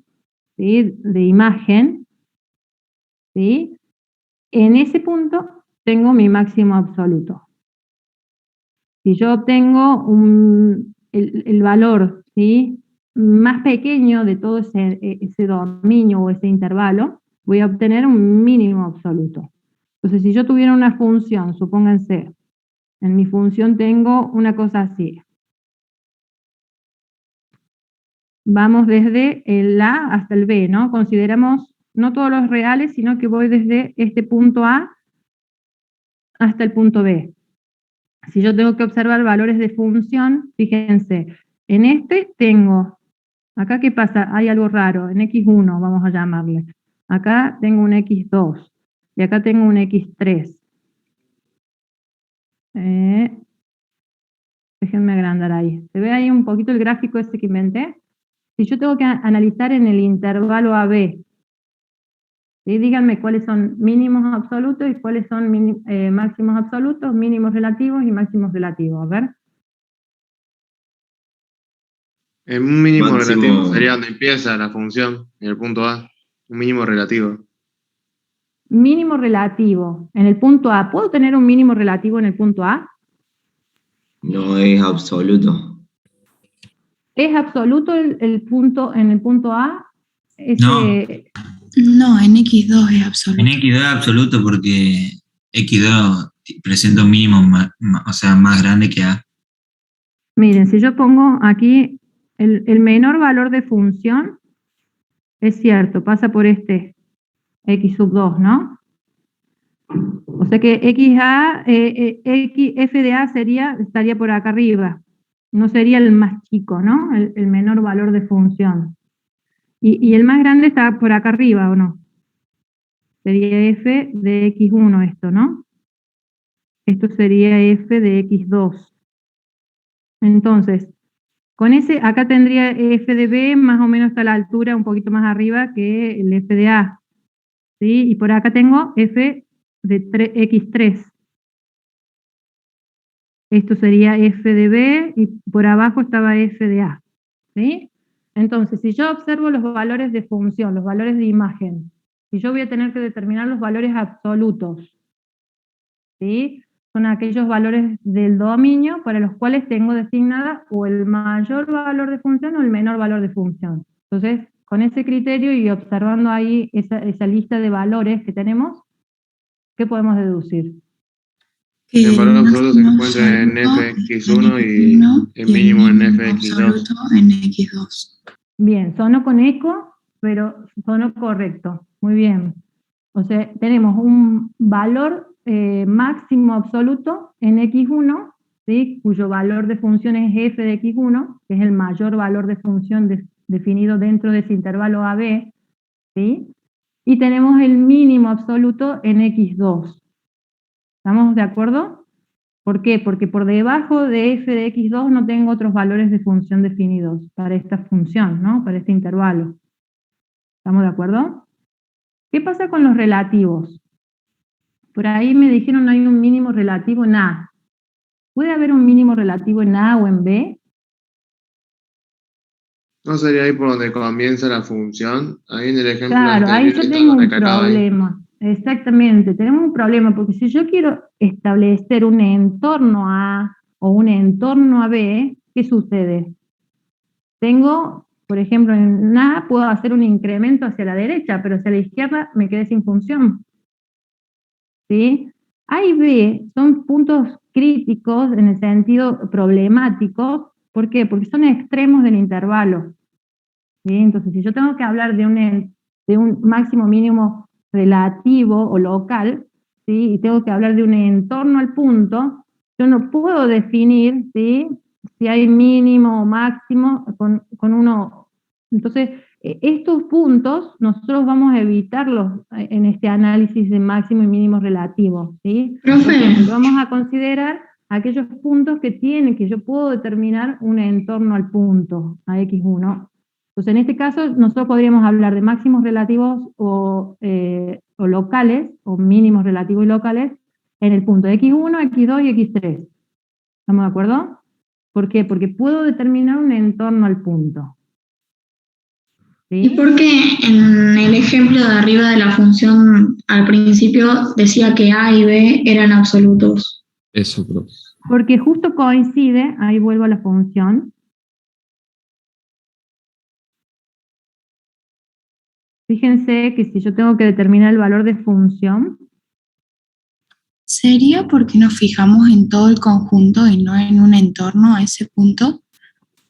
¿sí?, de imagen, ¿sí?, en ese punto tengo mi máximo absoluto. Si yo obtengo el valor, ¿sí?, más pequeño de todo ese dominio o ese intervalo, voy a obtener un mínimo absoluto. Entonces, si yo tuviera una función, supónganse, en mi función tengo una cosa así. Vamos desde el A hasta el B, ¿no? Consideramos no todos los reales, sino que voy desde este punto A hasta el punto B. Si yo tengo que observar valores de función, fíjense, en este tengo, acá ¿qué pasa? Hay algo raro, en X1 vamos a llamarle. Acá tengo un X2 y acá tengo un X3. Déjenme agrandar ahí. ¿Se ve ahí un poquito el gráfico ese que inventé? Si yo tengo que analizar en el intervalo AB, ¿sí?, díganme cuáles son mínimos absolutos y cuáles son máximos absolutos, mínimos relativos y máximos relativos. A ver. Un mínimo Máximo. relativo sería donde empieza la función, en el punto A. Un mínimo relativo. Mínimo relativo en el punto A. ¿Puedo tener un mínimo relativo en el punto A? No es absoluto. ¿Es absoluto el punto en el punto A? No. No, en X2 es absoluto. En X2 es absoluto porque X2 presenta un mínimo o sea, más grande que A. Miren, si yo pongo aquí el menor valor de función, es cierto, pasa por este X sub 2, ¿no? O sea que f de A estaría por acá arriba. No sería el más chico, ¿no? El menor valor de función. Y el más grande está por acá arriba, ¿o no? Sería f de x1 esto, ¿no? Esto sería f de x2. Entonces, con ese, acá tendría f de b más o menos a la altura, un poquito más arriba que el f de a. ¿Sí? Y por acá tengo f de x3. Esto sería f de b y por abajo estaba f de a. ¿Sí? Entonces, si yo observo los valores de función, los valores de imagen, si yo voy a tener que determinar los valores absolutos, ¿sí? Son aquellos valores del dominio para los cuales tengo designada o el mayor valor de función o el menor valor de función. Entonces, con ese criterio y observando ahí esa lista de valores que tenemos, ¿qué podemos deducir? Que el valor absoluto se encuentra en fx1 y el mínimo en fx2. En X2. Bien, sonó con eco, pero sonó correcto. Muy bien. O sea, tenemos un valor máximo absoluto en x1, ¿sí? Cuyo valor de función es f de x1, que es el mayor valor de función definido dentro de ese intervalo AB, ¿sí? Y tenemos el mínimo absoluto en x2. ¿Estamos de acuerdo? ¿Por qué? Porque por debajo de f de x2 no tengo otros valores de función definidos para esta función, ¿no? Para este intervalo. ¿Estamos de acuerdo? ¿Qué pasa con los relativos? Por ahí me dijeron no hay un mínimo relativo en A. ¿Puede haber un mínimo relativo en A o en B? ¿No sería ahí por donde comienza la función? Ahí en el ejemplo Claro, ahí anterior yo está tengo un recalcado ahí. problema. Exactamente, tenemos un problema, porque si yo quiero establecer un entorno A o un entorno a B, ¿qué sucede? Tengo, por ejemplo, en A puedo hacer un incremento hacia la derecha, pero hacia la izquierda me quedé sin función. ¿Sí? A y B son puntos críticos en el sentido problemático. ¿Por qué? Porque son extremos del intervalo. ¿Sí? Entonces, si yo tengo que hablar de un máximo mínimo relativo o local, ¿sí? Y tengo que hablar de un entorno al punto, yo no puedo definir, ¿sí? Si hay mínimo o máximo con uno. Entonces, estos puntos nosotros vamos a evitarlos en este análisis de máximo y mínimo relativo, ¿sí? Profe. Porque vamos a considerar aquellos puntos que yo puedo determinar un entorno al punto, a x1. Entonces, en este caso, nosotros podríamos hablar de máximos relativos o locales, o mínimos relativos y locales, en el punto x1, x2 y x3. ¿Estamos de acuerdo? ¿Por qué? Porque puedo determinar un entorno al punto. ¿Sí? ¿Y por qué en el ejemplo de arriba de la función al principio decía que A y B eran absolutos? Eso, profe. Porque justo coincide, ahí vuelvo a la función. Fíjense que si yo tengo que determinar el valor de función, ¿sería porque nos fijamos en todo el conjunto y no en un entorno a ese punto?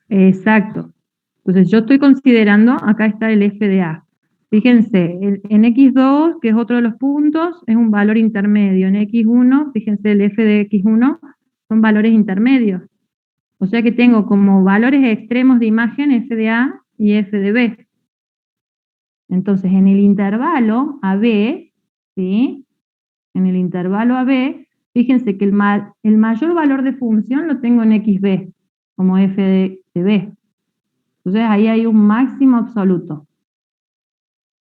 exacto. Entonces yo estoy considerando, acá está el f de A. Fíjense, en x2, que es otro de los puntos, es un valor intermedio. En x1, fíjense, el f de x1 son valores intermedios. O sea que tengo como valores extremos de imagen f de A y f de B. Entonces, en el intervalo AB, ¿sí? En el intervalo AB, fíjense que el mayor valor de función lo tengo en xb, como f de B. Entonces, ahí hay un máximo absoluto.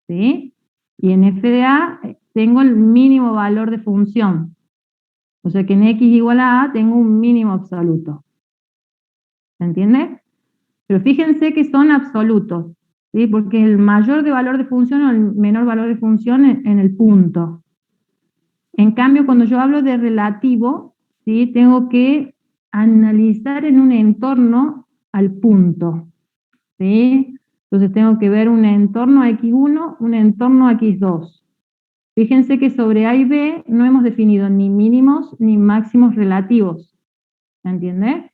¿Sí? Y en f de A tengo el mínimo valor de función. O sea que en x igual a A tengo un mínimo absoluto. ¿Se entiende? Pero fíjense que son absolutos. ¿Sí? Porque el mayor de valor de función o el menor valor de función en el punto. En cambio, cuando yo hablo de relativo, ¿sí? Tengo que analizar en un entorno al punto. ¿sí? Entonces tengo que ver un entorno a X1, un entorno a X2. Fíjense que sobre A y B no hemos definido ni mínimos ni máximos relativos. ¿Me entiende?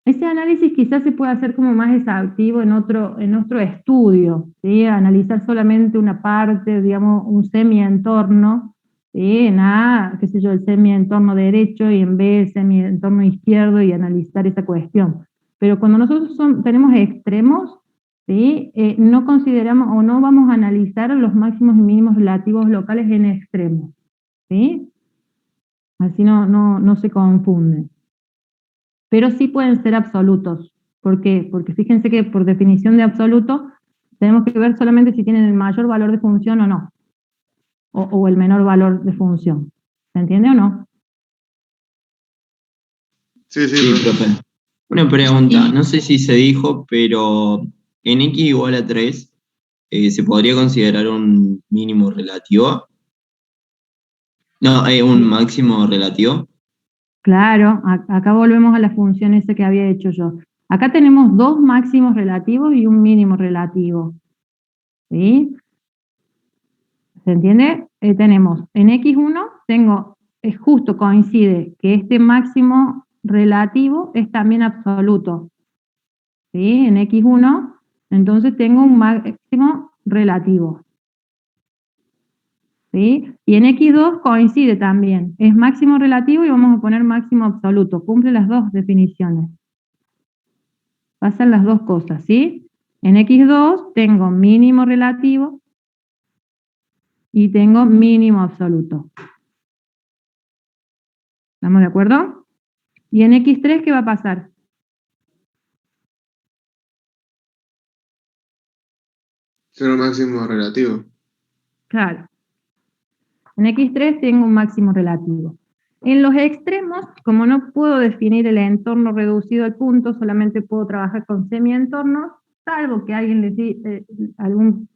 Ese análisis quizás se puede hacer como más exhaustivo en otro estudio, ¿sí? Analizar solamente una parte, digamos, un semi-entorno, ¿sí? En A, qué sé yo, el semi-entorno derecho y en B el semi-entorno izquierdo y analizar esa cuestión. Pero cuando nosotros tenemos extremos, ¿sí? No consideramos o no vamos a analizar los máximos y mínimos relativos locales en extremos, ¿sí? Así no se confunden. Pero sí pueden ser absolutos. ¿Por qué? Porque fíjense que por definición de absoluto tenemos que ver solamente si tienen el mayor valor de función o no, o el menor valor de función. ¿Se entiende o no? Sí, Sí, profe. Una pregunta, no sé si se dijo, pero en x igual a 3, ¿se podría considerar un mínimo relativo? No, un máximo relativo. Claro, acá volvemos a la función esa que había hecho yo. Acá tenemos dos máximos relativos y un mínimo relativo. ¿Sí? ¿Se entiende? Tenemos en X1, justo coincide que este máximo relativo es también absoluto. ¿Sí? En X1, entonces tengo un máximo relativo. ¿Sí? Y en X2 coincide también, es máximo relativo y vamos a poner máximo absoluto, cumple las dos definiciones. Pasan las dos cosas, ¿sí? En X2 tengo mínimo relativo y tengo mínimo absoluto. ¿Estamos de acuerdo? Y en X3, ¿qué va a pasar? Cero máximo relativo. Claro. En X3 tengo un máximo relativo. En los extremos, como no puedo definir el entorno reducido al punto, solamente puedo trabajar con semi-entornos, salvo que alguien les diga algún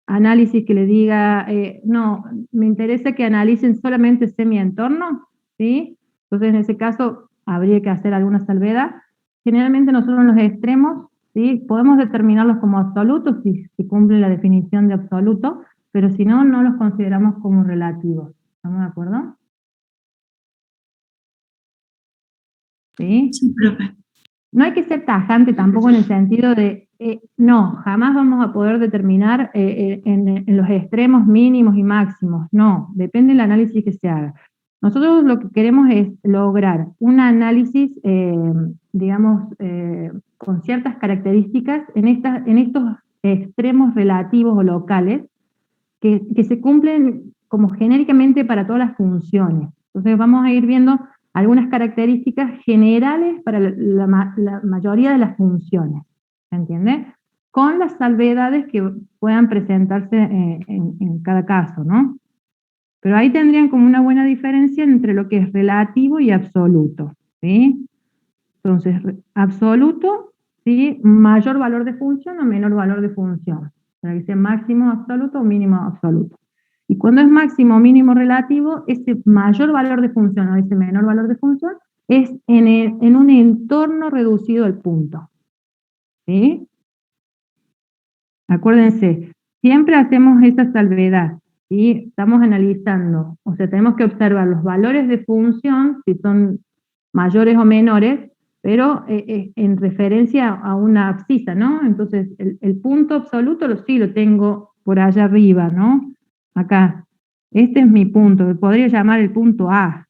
análisis que le diga, no, me interesa que analicen solamente semi-entornos, ¿sí? Entonces en ese caso habría que hacer alguna salvedad. Generalmente nosotros en los extremos, ¿sí? Podemos determinarlos como absolutos si cumplen la definición de absoluto, pero si no, no los consideramos como relativos. ¿Estamos de acuerdo? ¿Sí? Sí, profe. No hay que ser tajante tampoco en el sentido de, no, jamás vamos a poder determinar en los extremos mínimos y máximos. No, depende del análisis que se haga. Nosotros lo que queremos es lograr un análisis, digamos, con ciertas características en estos extremos relativos o locales que se cumplen como genéricamente para todas las funciones. Entonces vamos a ir viendo algunas características generales para la mayoría de las funciones, ¿entiende? Con las salvedades que puedan presentarse en cada caso, ¿no? Pero ahí tendrían como una buena diferencia entre lo que es relativo y absoluto, ¿sí? Entonces, absoluto, ¿sí? Mayor valor de función o menor valor de función. Para que sea máximo absoluto o mínimo absoluto. Y cuando es máximo o mínimo relativo, ese mayor valor de función o ese menor valor de función es en un entorno reducido al punto. ¿Sí? Acuérdense, siempre hacemos esa salvedad. ¿Sí? Estamos analizando, o sea, tenemos que observar los valores de función, si son mayores o menores, pero en referencia a una abscisa, ¿no? Entonces, el punto absoluto sí lo tengo por allá arriba, ¿no? Acá. Este es mi punto, que podría llamar el punto A,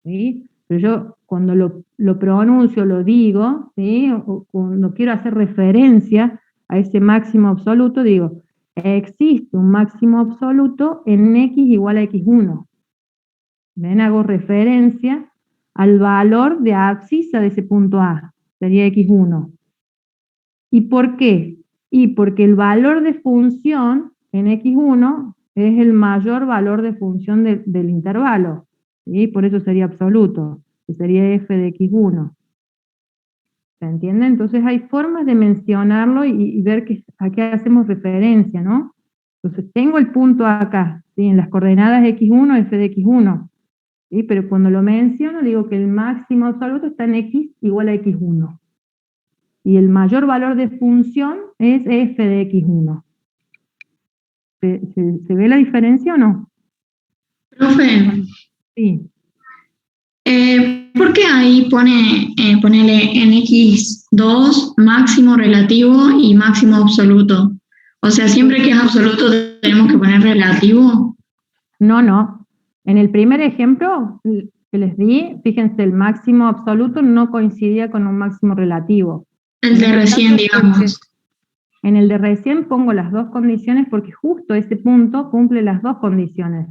¿sí? Pero yo cuando lo pronuncio, lo digo, ¿sí? O cuando quiero hacer referencia a ese máximo absoluto, digo, existe un máximo absoluto en X igual a X1. ¿Ven? Hago referencia al valor de abscisa de ese punto A, sería X1. ¿Y por qué? Y porque el valor de función en X1 es el mayor valor de función del intervalo, ¿sí? Por eso sería absoluto, que sería f de X1. ¿Se entiende? Entonces hay formas de mencionarlo y ver a qué hacemos referencia, ¿no? Entonces tengo el punto acá, ¿sí? En las coordenadas X1, f de X1. ¿Sí? Pero cuando lo menciono digo que el máximo absoluto está en X igual a X1. y el mayor valor de función es f de x1. ¿Se ve la diferencia o no? Profe, Sí. ¿por qué ahí ponele en x2 máximo relativo y máximo absoluto? O sea, siempre que es absoluto tenemos que poner relativo. No. En el primer ejemplo que les di, fíjense, el máximo absoluto no coincidía con un máximo relativo. El de recién, digamos. En el de recién pongo las dos condiciones porque justo ese punto cumple las dos condiciones.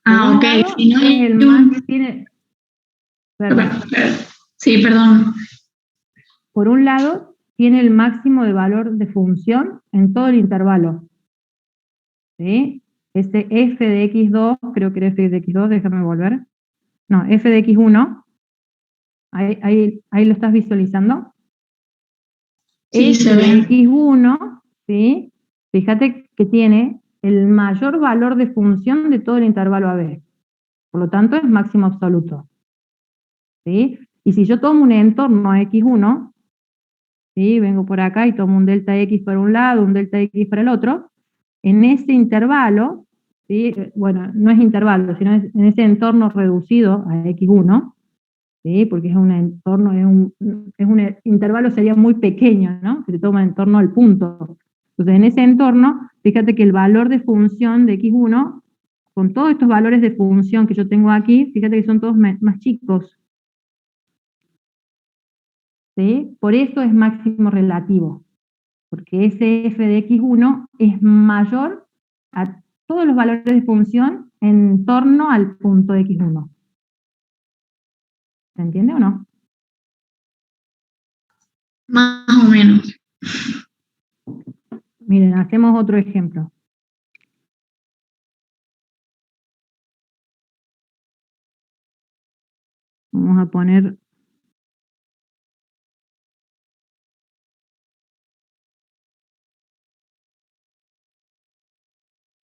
Ah, ok. Lado, Si no hay el max tiene... Perdón. Sí, perdón. Por un lado, tiene el máximo de valor de función en todo el intervalo. ¿Sí? Este f de x2, creo que era f de x2, déjame volver. No, f de x1. Ahí lo estás visualizando. Sí, F se de ve. x1, ¿sí? Fíjate que tiene el mayor valor de función de todo el intervalo AB. Por lo tanto, es máximo absoluto. ¿Sí? Y si yo tomo un entorno a x1, ¿sí? Vengo por acá y tomo un delta x para un lado, un delta x para el otro, en ese intervalo, ¿sí? Bueno, no es intervalo, sino en ese entorno reducido a x1, ¿sí? Porque es un entorno, es un intervalo sería muy pequeño, ¿no? Se toma en torno al punto. Entonces, en ese entorno, fíjate que el valor de función de x1, con todos estos valores de función que yo tengo aquí, fíjate que son todos más chicos. ¿Sí? Por eso es máximo relativo, porque ese f de x1 es mayor a todos los valores de función en torno al punto de x1. ¿Se entiende o no? Más o menos. Miren, hacemos otro ejemplo. Vamos a poner...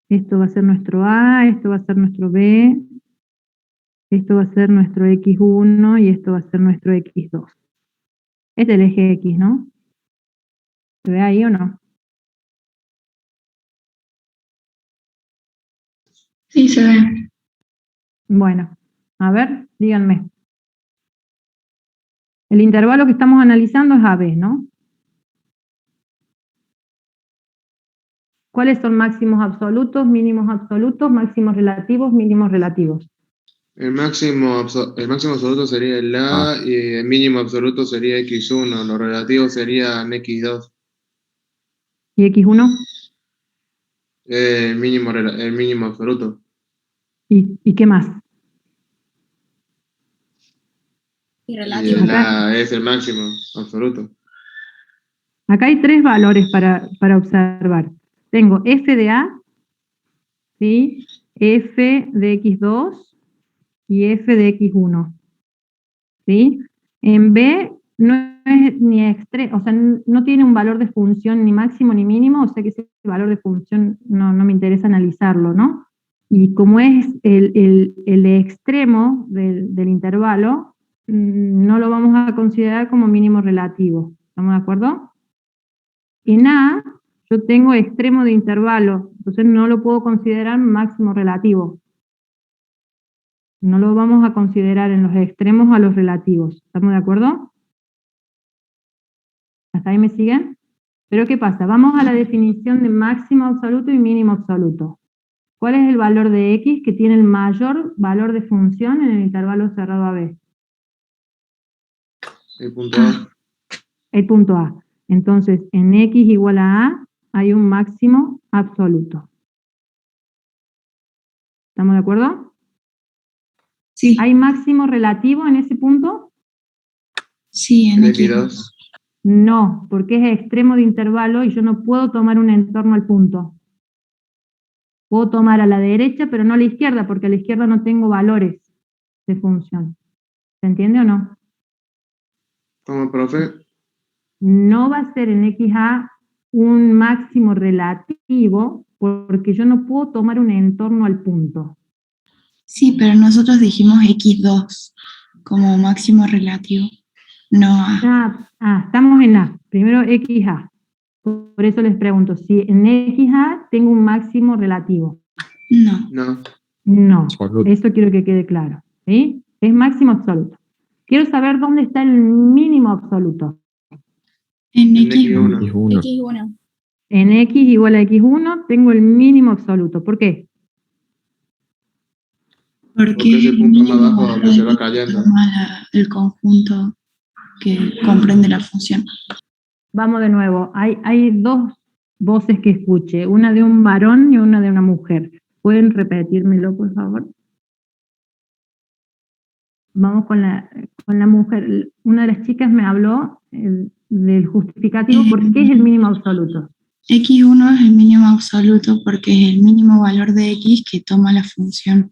Esto va a ser nuestro A, esto va a ser nuestro B, esto va a ser nuestro X1 y esto va a ser nuestro X2. Este es el eje X, ¿no? ¿Se ve ahí o no? Sí, se ve. Bueno, a ver, díganme. El intervalo que estamos analizando es AB, ¿no? ¿Cuáles son máximos absolutos, mínimos absolutos, máximos relativos, mínimos relativos? El máximo absoluto sería el A y el mínimo absoluto sería x1, los relativos serían x2. ¿Y X1? El mínimo absoluto. ¿Y qué más? Y el A es el máximo absoluto. Acá hay tres valores para observar. Tengo f de A, ¿sí? F de x2 y f de x1. ¿Sí? En B no es ni extremo, o sea, no tiene un valor de función ni máximo ni mínimo, o sea que ese valor de función no me interesa analizarlo, ¿no? Y como es el extremo del intervalo, no lo vamos a considerar como mínimo relativo. ¿Estamos de acuerdo? En A, yo tengo extremo de intervalo, entonces no lo puedo considerar máximo relativo. No lo vamos a considerar en los extremos a los relativos. ¿Estamos de acuerdo? ¿Hasta ahí me siguen? Pero ¿qué pasa? Vamos a la definición de máximo absoluto y mínimo absoluto. ¿Cuál es el valor de X que tiene el mayor valor de función en el intervalo cerrado AB? El punto A. El punto A. Entonces, en X igual a A hay un máximo absoluto. ¿Estamos de acuerdo? Sí. ¿Hay máximo relativo en ese punto? Sí, en El X2. x2. No, porque es extremo de intervalo y yo no puedo tomar un entorno al punto. Puedo tomar a la derecha, pero no a la izquierda, porque a la izquierda no tengo valores de función. ¿Se entiende o no? ¿Cómo, profe? No va a ser en XA un máximo relativo, porque yo no puedo tomar un entorno al punto. Sí, pero nosotros dijimos X2 como máximo relativo. no A. Estamos en A. Primero XA. Por eso les pregunto, si en XA tengo un máximo relativo. No. No, Absoluto. eso quiero que quede claro. ¿Sí? Es máximo absoluto. Quiero saber dónde está el mínimo absoluto. En X1. X1. X1. En X igual a X1 tengo el mínimo absoluto. ¿Por qué? Porque es el punto más bajo donde se va cayendo. El conjunto que comprende la función. Vamos de nuevo. Hay dos voces que escuché, una de un varón y una de una mujer. ¿Pueden repetírmelo, por favor? Vamos con la mujer. Una de las chicas me habló del justificativo. ¿Por qué es el mínimo absoluto? X1 es el mínimo absoluto porque es el mínimo valor de X que toma la función.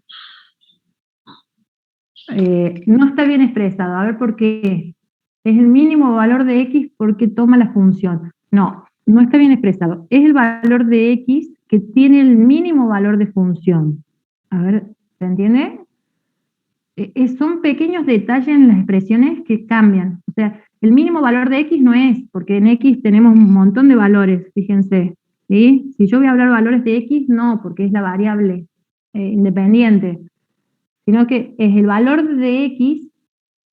No está bien expresado. A ver por qué. Es el mínimo valor de X porque toma la función. No está bien expresado. Es el valor de X que tiene el mínimo valor de función. A ver, ¿se entiende? Son pequeños detalles en las expresiones que cambian. O sea, el mínimo valor de X no es, porque en X tenemos un montón de valores, fíjense. ¿Sí? Si yo voy a hablar valores de X, no, porque es la variable independiente. Sino que es el valor de X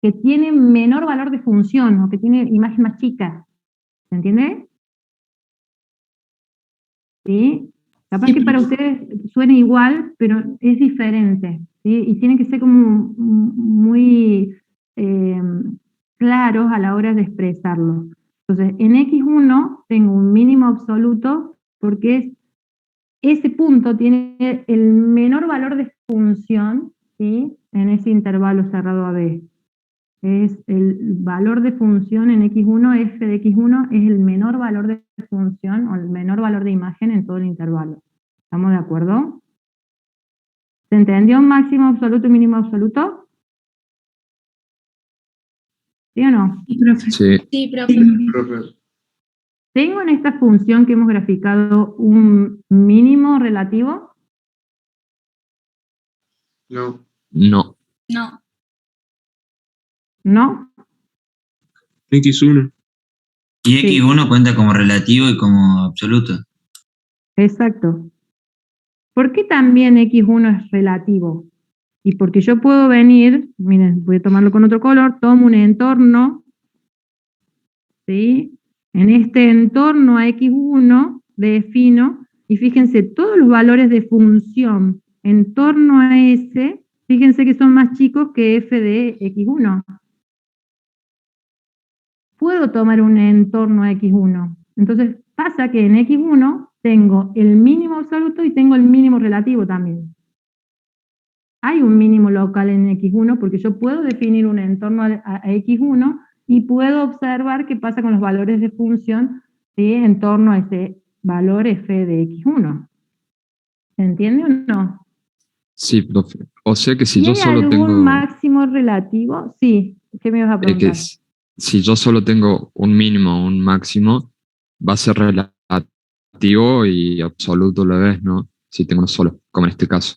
que tiene menor valor de función, o que tiene imagen más chica. ¿Se entiende? ¿Sí? Capaz que para ustedes suene igual, pero es diferente, ¿sí? Y tienen que ser como muy claros a la hora de expresarlo. Entonces, en X1 tengo un mínimo absoluto porque ese punto tiene el menor valor de función, ¿sí? En ese intervalo cerrado AB. Es el valor de función en X1, f de X1 es el menor valor de función o el menor valor de imagen en todo el intervalo. ¿Estamos de acuerdo? ¿Se entendió máximo absoluto y mínimo absoluto? ¿Sí o no? Sí, profe. Sí. Sí, profe. Profe. ¿Tengo en esta función que hemos graficado un mínimo relativo? No. No. No. ¿No? X1. Y Sí. X1 cuenta como relativo y como absoluto. Exacto. ¿Por qué también X1 es relativo? Y porque yo puedo venir, miren, voy a tomarlo con otro color, tomo un entorno, ¿sí? En este entorno a X1 defino, y fíjense, todos los valores de función en torno a S, fíjense que son más chicos que f de X1. Puedo tomar un entorno a X1. Entonces pasa que en X1 tengo el mínimo absoluto y tengo el mínimo relativo también. Hay un mínimo local en X1 porque yo puedo definir un entorno a X1 y puedo observar qué pasa con los valores de función, ¿sí? En torno a ese valor f de X1. ¿Se entiende o no? Sí, profe. O sea que si ¿Y yo hay solo algún tengo... máximo relativo? Sí. ¿Qué me ibas a preguntar? si yo solo tengo un mínimo o un máximo, va a ser relativo y absoluto a la vez, ¿no? Si tengo uno solo, como en este caso.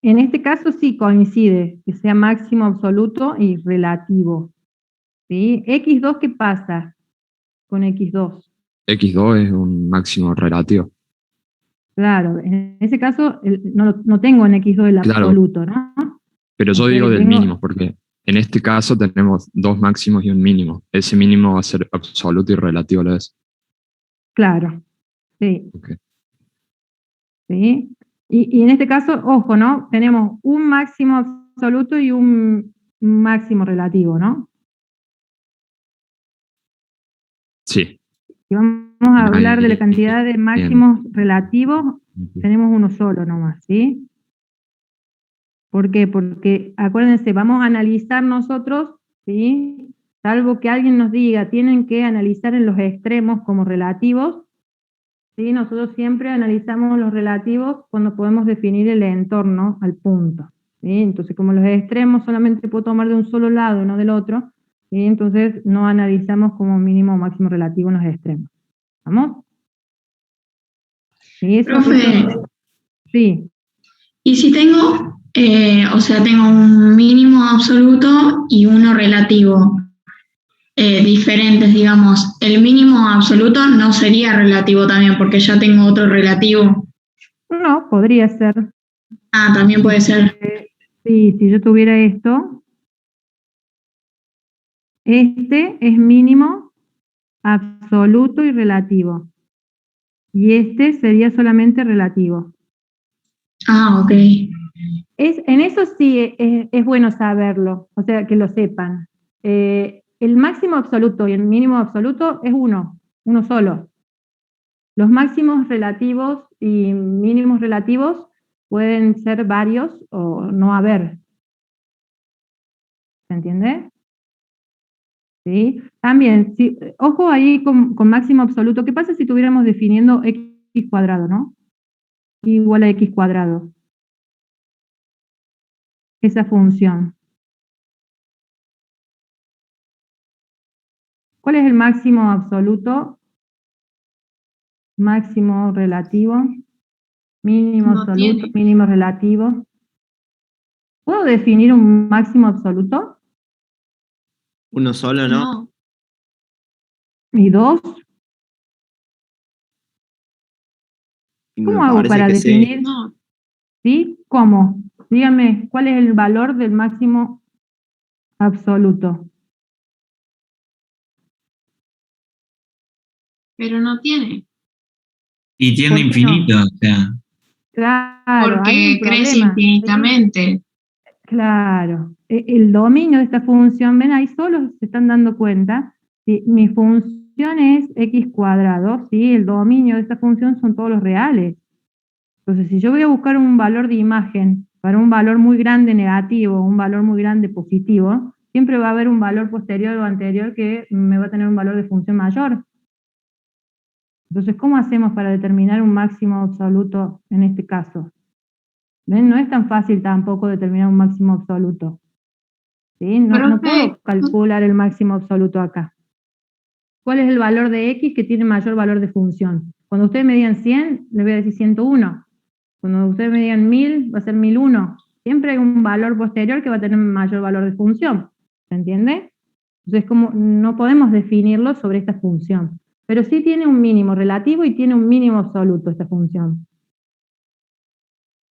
En este caso sí coincide, que sea máximo absoluto y relativo. ¿Sí? X2, ¿qué pasa con X2? X2 es un máximo relativo. Claro, en ese caso no tengo en X2 el Claro. absoluto, ¿no? Pero yo Ok, digo del tengo- mínimo, porque en este caso tenemos dos máximos y un mínimo. Ese mínimo va a ser absoluto y relativo a la vez. Claro, sí. Ok. ¿Sí? Y en este caso, ojo, ¿no? Tenemos un máximo absoluto y un máximo relativo, ¿no? Sí. Si vamos a Ahí- hablar de la cantidad de máximos relativos, tenemos uno solo nomás, ¿sí? ¿Por qué? Porque, acuérdense, vamos a analizar nosotros, ¿sí? Salvo que alguien nos diga, tienen que analizar en los extremos como relativos, ¿sí? Nosotros siempre analizamos los relativos cuando podemos definir el entorno al punto, ¿sí? Entonces, como los extremos solamente puedo tomar de un solo lado, no del otro, ¿sí? Entonces no analizamos como mínimo o máximo relativo en los extremos. ¿Vamos? ¿Sí? Profe, Sí. y si tengo O sea, tengo un mínimo absoluto y uno relativo. Diferentes, digamos. El mínimo absoluto no sería relativo también, porque ya tengo otro relativo. No, podría ser. Ah, también puede ser. Sí, si yo tuviera esto, este es mínimo, absoluto y relativo. Y este sería solamente relativo. Ah, ok. En eso sí es bueno saberlo, o sea, que lo sepan. El máximo absoluto y el mínimo absoluto es uno solo. Los máximos relativos y mínimos relativos pueden ser varios o no haber. ¿Se entiende? ¿Sí? También, sí, ojo ahí con máximo absoluto. ¿Qué pasa si estuviéramos definiendo x cuadrado, no? Igual a x cuadrado. Esa función. ¿Cuál es el máximo absoluto? Máximo relativo, mínimo No absoluto, tiene. mínimo relativo. ¿Puedo definir un máximo absoluto? Uno solo, ¿no? No. ¿Y dos? Y ¿Cómo me hago parece para que sí. definir? No. ¿Sí? ¿Cómo? Dígame, ¿cuál es el valor del máximo absoluto? Pero no tiene. Y tiende ¿Por qué no? infinito, o sea, Claro, hay un Porque crece problema. ¿Sí? infinitamente. Claro. El dominio de esta función, ven, ahí solo se están dando cuenta. Si mi función es x cuadrado, ¿sí? El dominio de esta función son todos los reales. Entonces, si yo voy a buscar un valor de imagen para un valor muy grande negativo, un valor muy grande positivo, siempre va a haber un valor posterior o anterior que me va a tener un valor de función mayor. Entonces, ¿cómo hacemos para determinar un máximo absoluto en este caso? ¿Ven? No es tan fácil tampoco determinar un máximo absoluto. ¿Sí? No Profe, puedo calcular el máximo absoluto acá. ¿Cuál es el valor de x que tiene mayor valor de función? Cuando ustedes me digan 100, les voy a decir 101. Cuando ustedes me digan 1000, va a ser 1001. Siempre hay un valor posterior que va a tener mayor valor de función. ¿Se entiende? Entonces, como no podemos definirlo sobre esta función. Pero sí tiene un mínimo relativo y tiene un mínimo absoluto esta función.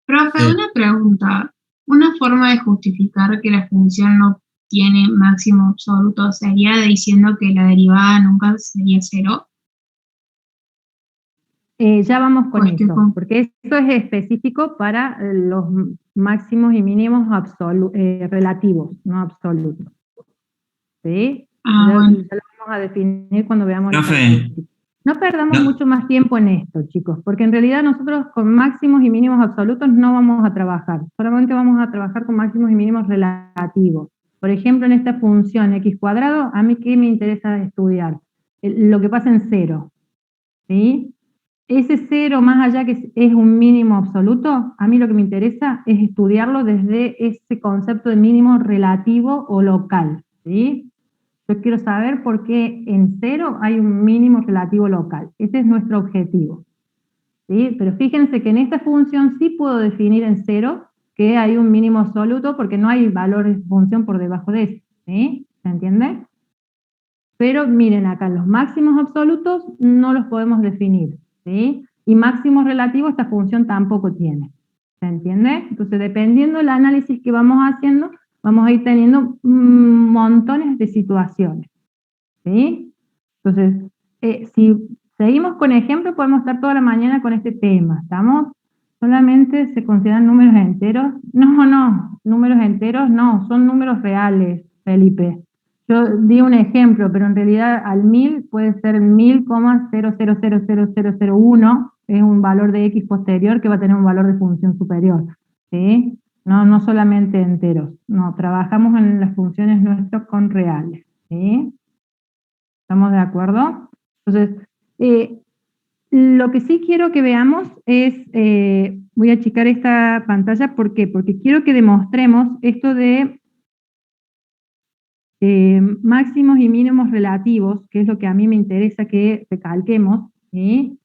profe, Sí. una pregunta. Una forma de justificar que la función no tiene máximo absoluto sería diciendo que la derivada nunca sería cero. Ya vamos con Porque eso, porque esto es específico para los máximos y mínimos relativos, no absolutos. ¿Sí? bueno. Ya lo vamos a definir cuando veamos las profe, características. No perdamos no, mucho más tiempo en esto, chicos, porque en realidad nosotros con máximos y mínimos absolutos no vamos a trabajar, solamente vamos a trabajar con máximos y mínimos relativos. Por ejemplo, en esta función x cuadrado, ¿a mí qué me interesa estudiar? Lo que pasa en cero, ¿sí? Ese cero, más allá que es un mínimo absoluto, a mí lo que me interesa es estudiarlo desde ese concepto de mínimo relativo o local, ¿sí? Yo quiero saber por qué en cero hay un mínimo relativo local. Ese es nuestro objetivo, ¿sí? Pero fíjense que en esta función sí puedo definir en cero que hay un mínimo absoluto porque no hay valores de función por debajo de eso, ¿sí? ¿Se entiende? Pero miren acá, los máximos absolutos no los podemos definir, ¿sí? Y máximos relativos esta función tampoco tiene, ¿se entiende? Entonces, dependiendo del análisis que vamos haciendo, vamos a ir teniendo montones de situaciones, ¿sí? Entonces, si seguimos con ejemplos, podemos estar toda la mañana con este tema, ¿estamos? ¿Solamente se consideran números enteros? No, números enteros no, son números reales, Felipe. Yo di un ejemplo, pero en realidad al 1000 puede ser 1000,000001, es un valor de x posterior que va a tener un valor de función superior, ¿sí? No solamente enteros, no, trabajamos en las funciones nuestras con reales, ¿sí? ¿Estamos de acuerdo? Entonces, lo que sí quiero que veamos es, voy a achicar esta pantalla, ¿por qué? Porque quiero que demostremos esto de máximos y mínimos relativos, que es lo que a mí me interesa que recalquemos, ¿sí?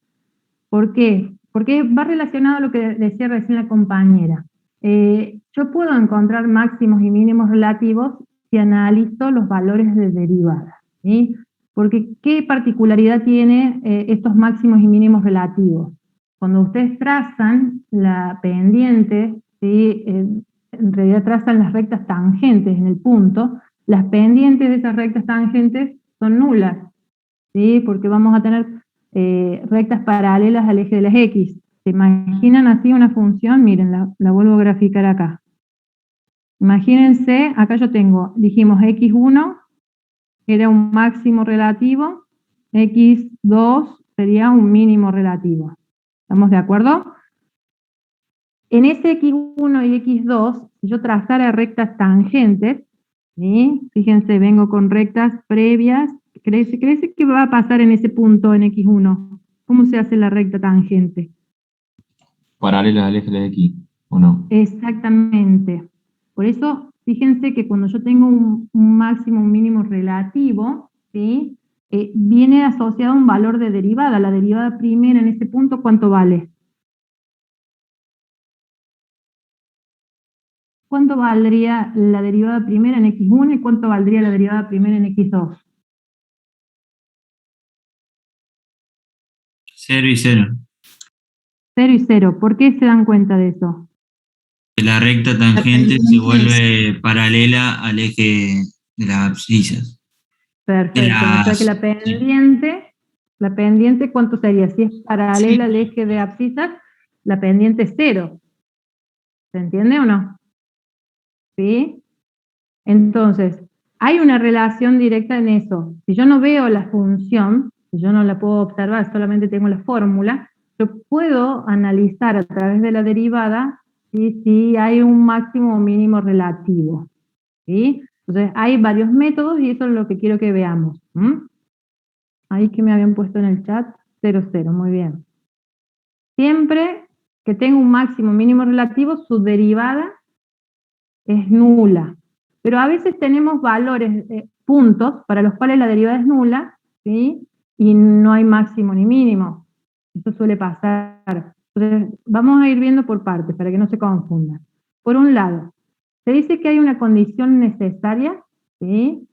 ¿Por qué? Porque va relacionado a lo que decía recién la compañera. Yo puedo encontrar máximos y mínimos relativos si analizo los valores de derivada, ¿sí? Porque ¿qué particularidad tiene estos máximos y mínimos relativos? Cuando ustedes trazan la pendiente, ¿sí? En realidad trazan las rectas tangentes en el punto, las pendientes de esas rectas tangentes son nulas, ¿sí? Porque vamos a tener rectas paralelas al eje de las X. ¿Se imaginan así una función? Miren, la vuelvo a graficar acá. Imagínense, acá yo tengo, dijimos X1 era un máximo relativo, X2 sería un mínimo relativo. ¿Estamos de acuerdo? En ese X1 y X2, si yo trazara rectas tangentes, ¿sí? Fíjense, vengo con rectas previas. ¿Crece que va a pasar en ese punto en X1? ¿Cómo se hace la recta tangente? Paralelas al eje de X, ¿o no? Exactamente. Por eso, fíjense que cuando yo tengo un máximo, un mínimo relativo, ¿sí? Viene asociado a un valor de derivada. La derivada primera en ese punto, ¿cuánto vale? ¿Cuánto valdría la derivada primera en X1 y cuánto valdría la derivada primera en X2? 0 y 0. 0 y 0. ¿Por qué se dan cuenta de eso? Que la recta tangente se vuelve paralela al eje de las abscisas. Perfecto. O sea que la pendiente, ¿cuánto sería? Si es paralela al eje de abscisas, la pendiente es 0. ¿Se entiende o no? ¿Sí? Entonces, hay una relación directa en eso. Si yo no veo la función, si yo no la puedo observar, solamente tengo la fórmula, yo puedo analizar a través de la derivada si hay un máximo o mínimo relativo. ¿Sí? Entonces, hay varios métodos y eso es lo que quiero que veamos. Ahí que me habían puesto en el chat, 0, 0, muy bien. Siempre que tenga un máximo o mínimo relativo, su derivada es nula. Pero a veces tenemos valores, puntos, para los cuales la derivada es nula, ¿sí? Y no hay máximo ni mínimo. Eso suele pasar. Entonces, vamos a ir viendo por partes, para que no se confundan. Por un lado, se dice que hay una condición necesaria, ¿sí?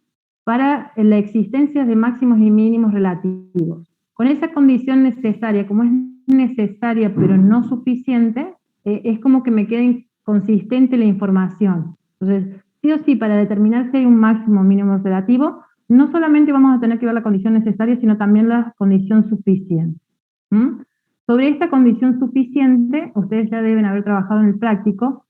Para la existencia de máximos y mínimos relativos. Con esa condición necesaria, como es necesaria pero no suficiente, es como que me queda inconsistente la información. Entonces, sí o sí, para determinar si hay un máximo o mínimo relativo, no solamente vamos a tener que ver la condición necesaria, sino también la condición suficiente. Sobre esta condición suficiente, ustedes ya deben haber trabajado en el práctico,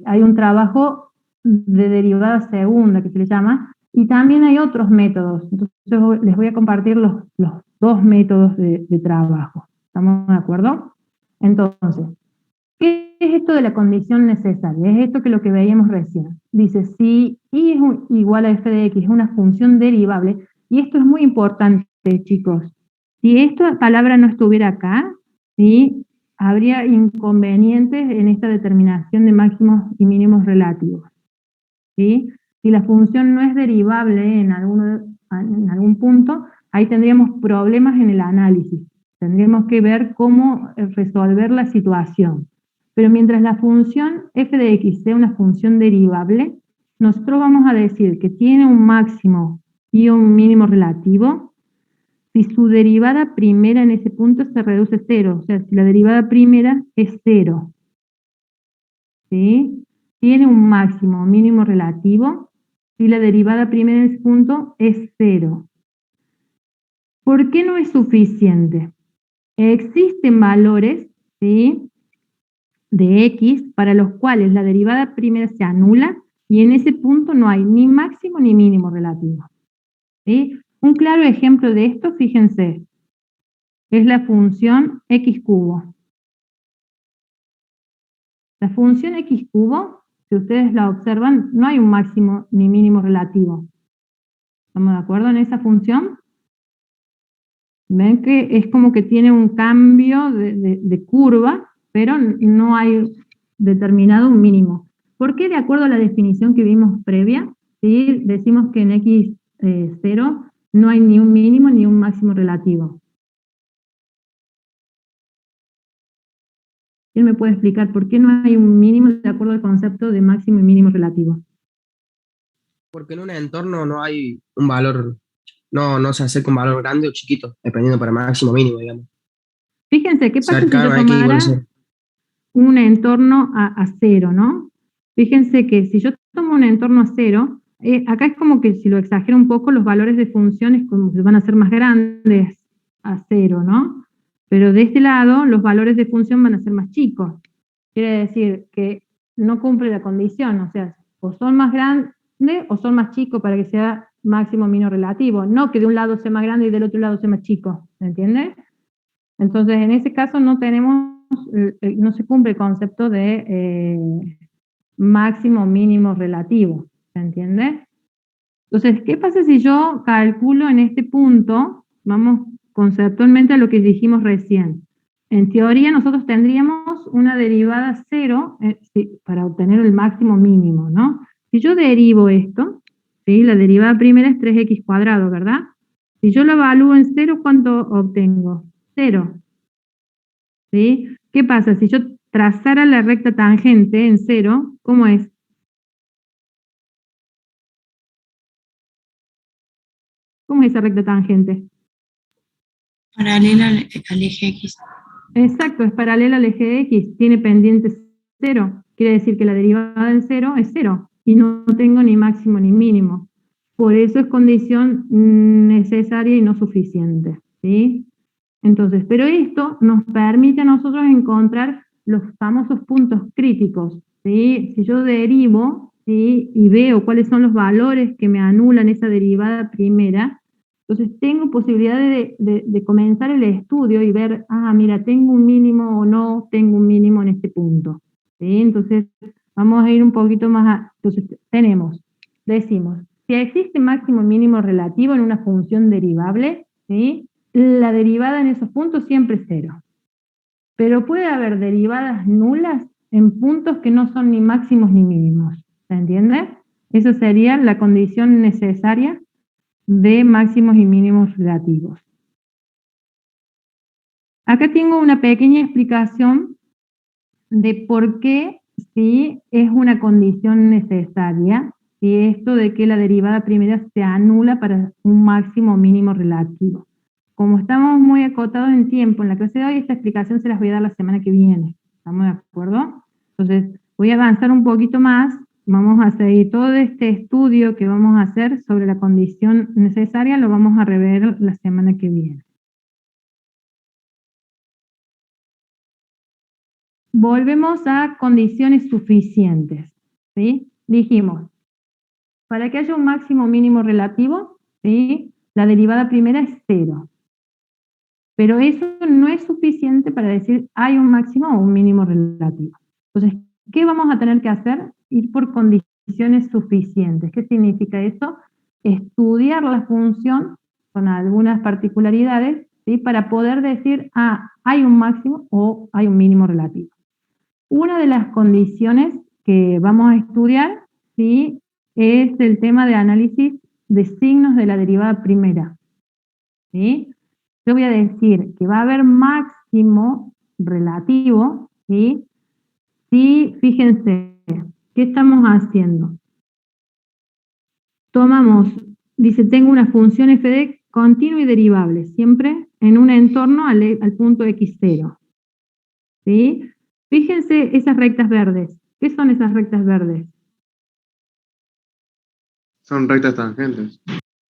hay un trabajo de derivada segunda que se le llama, y también hay otros métodos. Entonces les voy a compartir los dos métodos de trabajo. ¿Estamos de acuerdo? Entonces, ¿qué es esto de la condición necesaria? Es esto que lo que veíamos recién. Dice, si y es igual a f de x, es una función derivable, y esto es muy importante, chicos. Si esta palabra no estuviera acá, ¿sí? Habría inconvenientes en esta determinación de máximos y mínimos relativos. ¿Sí? Si la función no es derivable en algún punto, ahí tendríamos problemas en el análisis. Tendríamos que ver cómo resolver la situación. Pero mientras la función f de x sea una función derivable, nosotros vamos a decir que tiene un máximo y un mínimo relativo si su derivada primera en ese punto se reduce a 0. O sea, si la derivada primera es 0. ¿Sí? Tiene un máximo o mínimo relativo si la derivada primera en ese punto es 0. ¿Por qué no es suficiente? Existen valores, ¿sí?, de x para los cuales la derivada primera se anula y en ese punto no hay ni máximo ni mínimo relativo. ¿Sí? Un claro ejemplo de esto, fíjense, es la función x cubo. La función x cubo, si ustedes la observan, no hay un máximo ni mínimo relativo. ¿Estamos de acuerdo en esa función? Ven que es como que tiene un cambio de curva, pero no hay determinado un mínimo. ¿Por qué? De acuerdo a la definición que vimos previa, ¿sí? Decimos que en x0 no hay ni un mínimo ni un máximo relativo. ¿Quién me puede explicar por qué no hay un mínimo de acuerdo al concepto de máximo y mínimo relativo? Porque en un entorno no hay un valor, no se acerca un valor grande o chiquito, dependiendo para máximo o mínimo, digamos. Fíjense, ¿qué pasa si Cercano yo a X igual a tomara 0. un entorno a cero, ¿no? Fíjense que si yo tomo un entorno a cero, acá es como que si lo exagero un poco, los valores de funciones como que van a ser más grandes a cero, ¿no? Pero de este lado, los valores de función van a ser más chicos. Quiere decir que no cumple la condición, o sea, o son más grandes o son más chicos para que sea máximo o mínimo relativo, no que de un lado sea más grande y del otro lado sea más chico, ¿me entiendes? Entonces, en ese caso no se cumple el concepto de máximo o mínimo relativo, ¿se entiende? Entonces, ¿qué pasa si yo calculo en este punto, vamos conceptualmente a lo que dijimos recién? En teoría nosotros tendríamos una derivada cero para obtener el máximo mínimo, ¿no? Si yo derivo esto, ¿sí? La derivada primera es 3x cuadrado, ¿verdad? Si yo lo evalúo en cero, ¿cuánto obtengo? Cero. ¿Sí? ¿Qué pasa? Si yo trazara la recta tangente en cero, ¿cómo es? ¿Cómo es esa recta tangente? Paralela al eje X. Exacto, es paralela al eje de X, tiene pendiente cero, quiere decir que la derivada en cero es cero, y no tengo ni máximo ni mínimo. Por eso es condición necesaria y no suficiente, ¿sí? Entonces, pero esto nos permite a nosotros encontrar los famosos puntos críticos, ¿sí? Si yo derivo, ¿sí? Y veo cuáles son los valores que me anulan esa derivada primera, entonces tengo posibilidad de comenzar el estudio y ver, mira, tengo un mínimo o no tengo un mínimo en este punto, ¿sí? Entonces, vamos a ir un poquito más entonces, decimos, si existe máximo y mínimo relativo en una función derivable, ¿sí? La derivada en esos puntos siempre es cero. Pero puede haber derivadas nulas en puntos que no son ni máximos ni mínimos. ¿Se entiende? Esa sería la condición necesaria de máximos y mínimos relativos. Acá tengo una pequeña explicación de por qué sí es una condición necesaria, y esto de que la derivada primera se anula para un máximo o mínimo relativo. Como estamos muy acotados en tiempo en la clase de hoy, esta explicación se las voy a dar la semana que viene. ¿Estamos de acuerdo? Entonces, voy a avanzar un poquito más. Vamos a seguir todo este estudio que vamos a hacer sobre la condición necesaria, lo vamos a rever la semana que viene. Volvemos a condiciones suficientes, ¿sí? Dijimos, para que haya un máximo o mínimo relativo, ¿sí? La derivada primera es cero. Pero eso no es suficiente para decir hay un máximo o un mínimo relativo. Entonces, ¿qué vamos a tener que hacer? Ir por condiciones suficientes. ¿Qué significa eso? Estudiar la función con algunas particularidades, ¿sí? Para poder decir, hay un máximo o hay un mínimo relativo. Una de las condiciones que vamos a estudiar, ¿sí? Es el tema de análisis de signos de la derivada primera, ¿sí? Yo voy a decir que va a haber máximo relativo, ¿sí? Si, fíjense, ¿qué estamos haciendo? Tomamos, dice, tengo una función f de continua y derivable, siempre en un entorno al punto x0, ¿sí? Fíjense esas rectas verdes. ¿Qué son esas rectas verdes? Son rectas tangentes.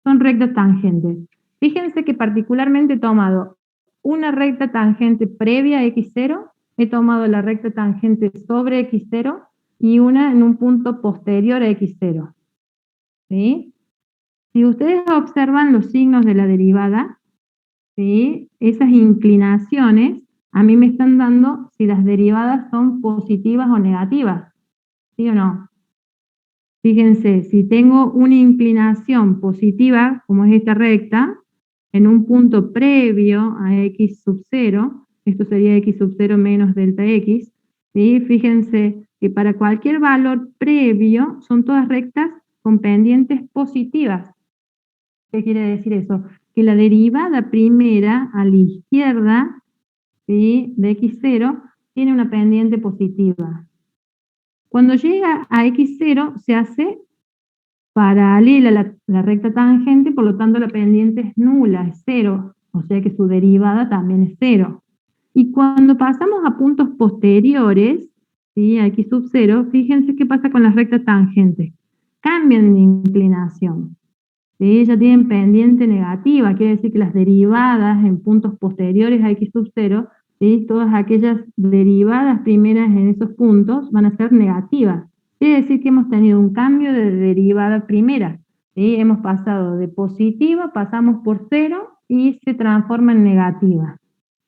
Son rectas tangentes. Fíjense que particularmente he tomado una recta tangente previa a x0, he tomado la recta tangente sobre x0 y una en un punto posterior a x0. ¿Sí? Si ustedes observan los signos de la derivada, ¿sí? Esas inclinaciones a mí me están dando si las derivadas son positivas o negativas. ¿Sí o no? Fíjense, si tengo una inclinación positiva, como es esta recta, en un punto previo a x sub 0, esto sería x sub 0 menos delta x, ¿sí? Fíjense que para cualquier valor previo son todas rectas con pendientes positivas. ¿Qué quiere decir eso? Que la derivada primera a la izquierda, ¿sí? De x0 tiene una pendiente positiva. Cuando llega a x0 se hace paralela la recta tangente, por lo tanto la pendiente es nula, es 0, o sea que su derivada también es 0. Y cuando pasamos a puntos posteriores, ¿sí? A x sub 0, fíjense qué pasa con las rectas tangentes. Cambian de inclinación. ¿Sí? Ya tienen pendiente negativa, quiere decir que las derivadas en puntos posteriores a x sub 0, ¿sí? Todas aquellas derivadas primeras en esos puntos van a ser negativas. Quiere decir que hemos tenido un cambio de derivada primera. ¿Sí? Hemos pasado de positiva, pasamos por 0 y se transforma en negativa.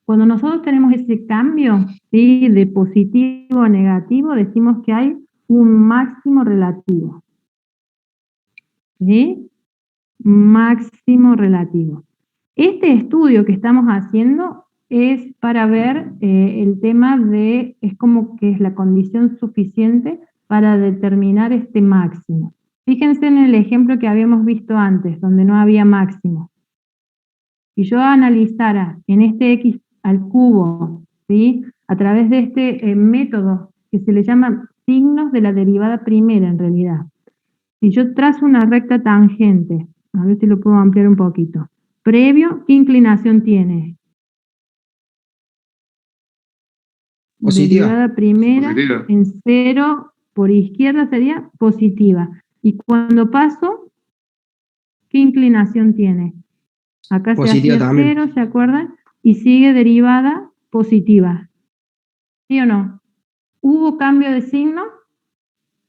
Cuando nosotros tenemos ese cambio, ¿sí? De positivo a negativo, decimos que hay un máximo relativo. ¿Sí? Máximo relativo. Este estudio que estamos haciendo es para ver el tema de, es como que es la condición suficiente para determinar este máximo. Fíjense en el ejemplo que habíamos visto antes, donde no había máximo. Si yo analizara en este x al cubo, ¿sí? A través de este método que se le llama signos de la derivada primera en realidad. Si yo trazo una recta tangente, a ver si lo puedo ampliar un poquito. Previo, ¿qué inclinación tiene? Positiva. Derivada primera Positiva. en 0 por izquierda sería positiva. Y cuando paso, ¿qué inclinación tiene? Acá Positiva se hace también. 0, ¿se acuerdan? Y sigue derivada positiva. ¿Sí o no? ¿Hubo cambio de signo?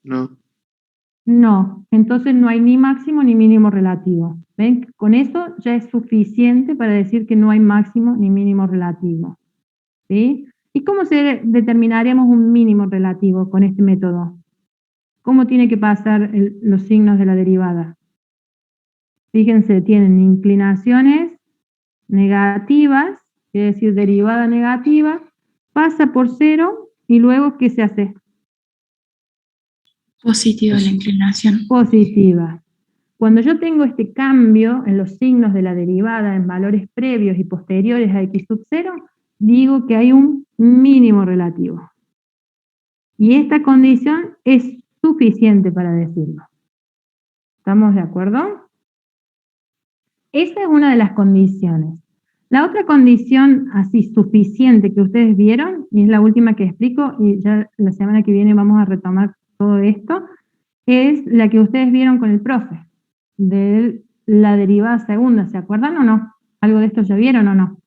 No. No. Entonces no hay ni máximo ni mínimo relativo. ¿Ven? Con eso ya es suficiente para decir que no hay máximo ni mínimo relativo. ¿Sí? ¿Y cómo determinaremos un mínimo relativo con este método? ¿Cómo tiene que pasar los signos de la derivada? Fíjense, tienen inclinaciones negativas, es decir, derivada negativa, pasa por 0 y luego, ¿qué se hace? Positiva la inclinación. Positiva. Cuando yo tengo este cambio en los signos de la derivada en valores previos y posteriores a x sub 0, digo que hay un mínimo relativo. Y esta condición es suficiente para decirlo. ¿Estamos de acuerdo? Esa es una de las condiciones. La otra condición así suficiente que ustedes vieron, y es la última que explico, y ya la semana que viene vamos a retomar todo esto, es la que ustedes vieron con el profe, de la derivada segunda, ¿se acuerdan o no? ¿Algo de esto ya vieron o no?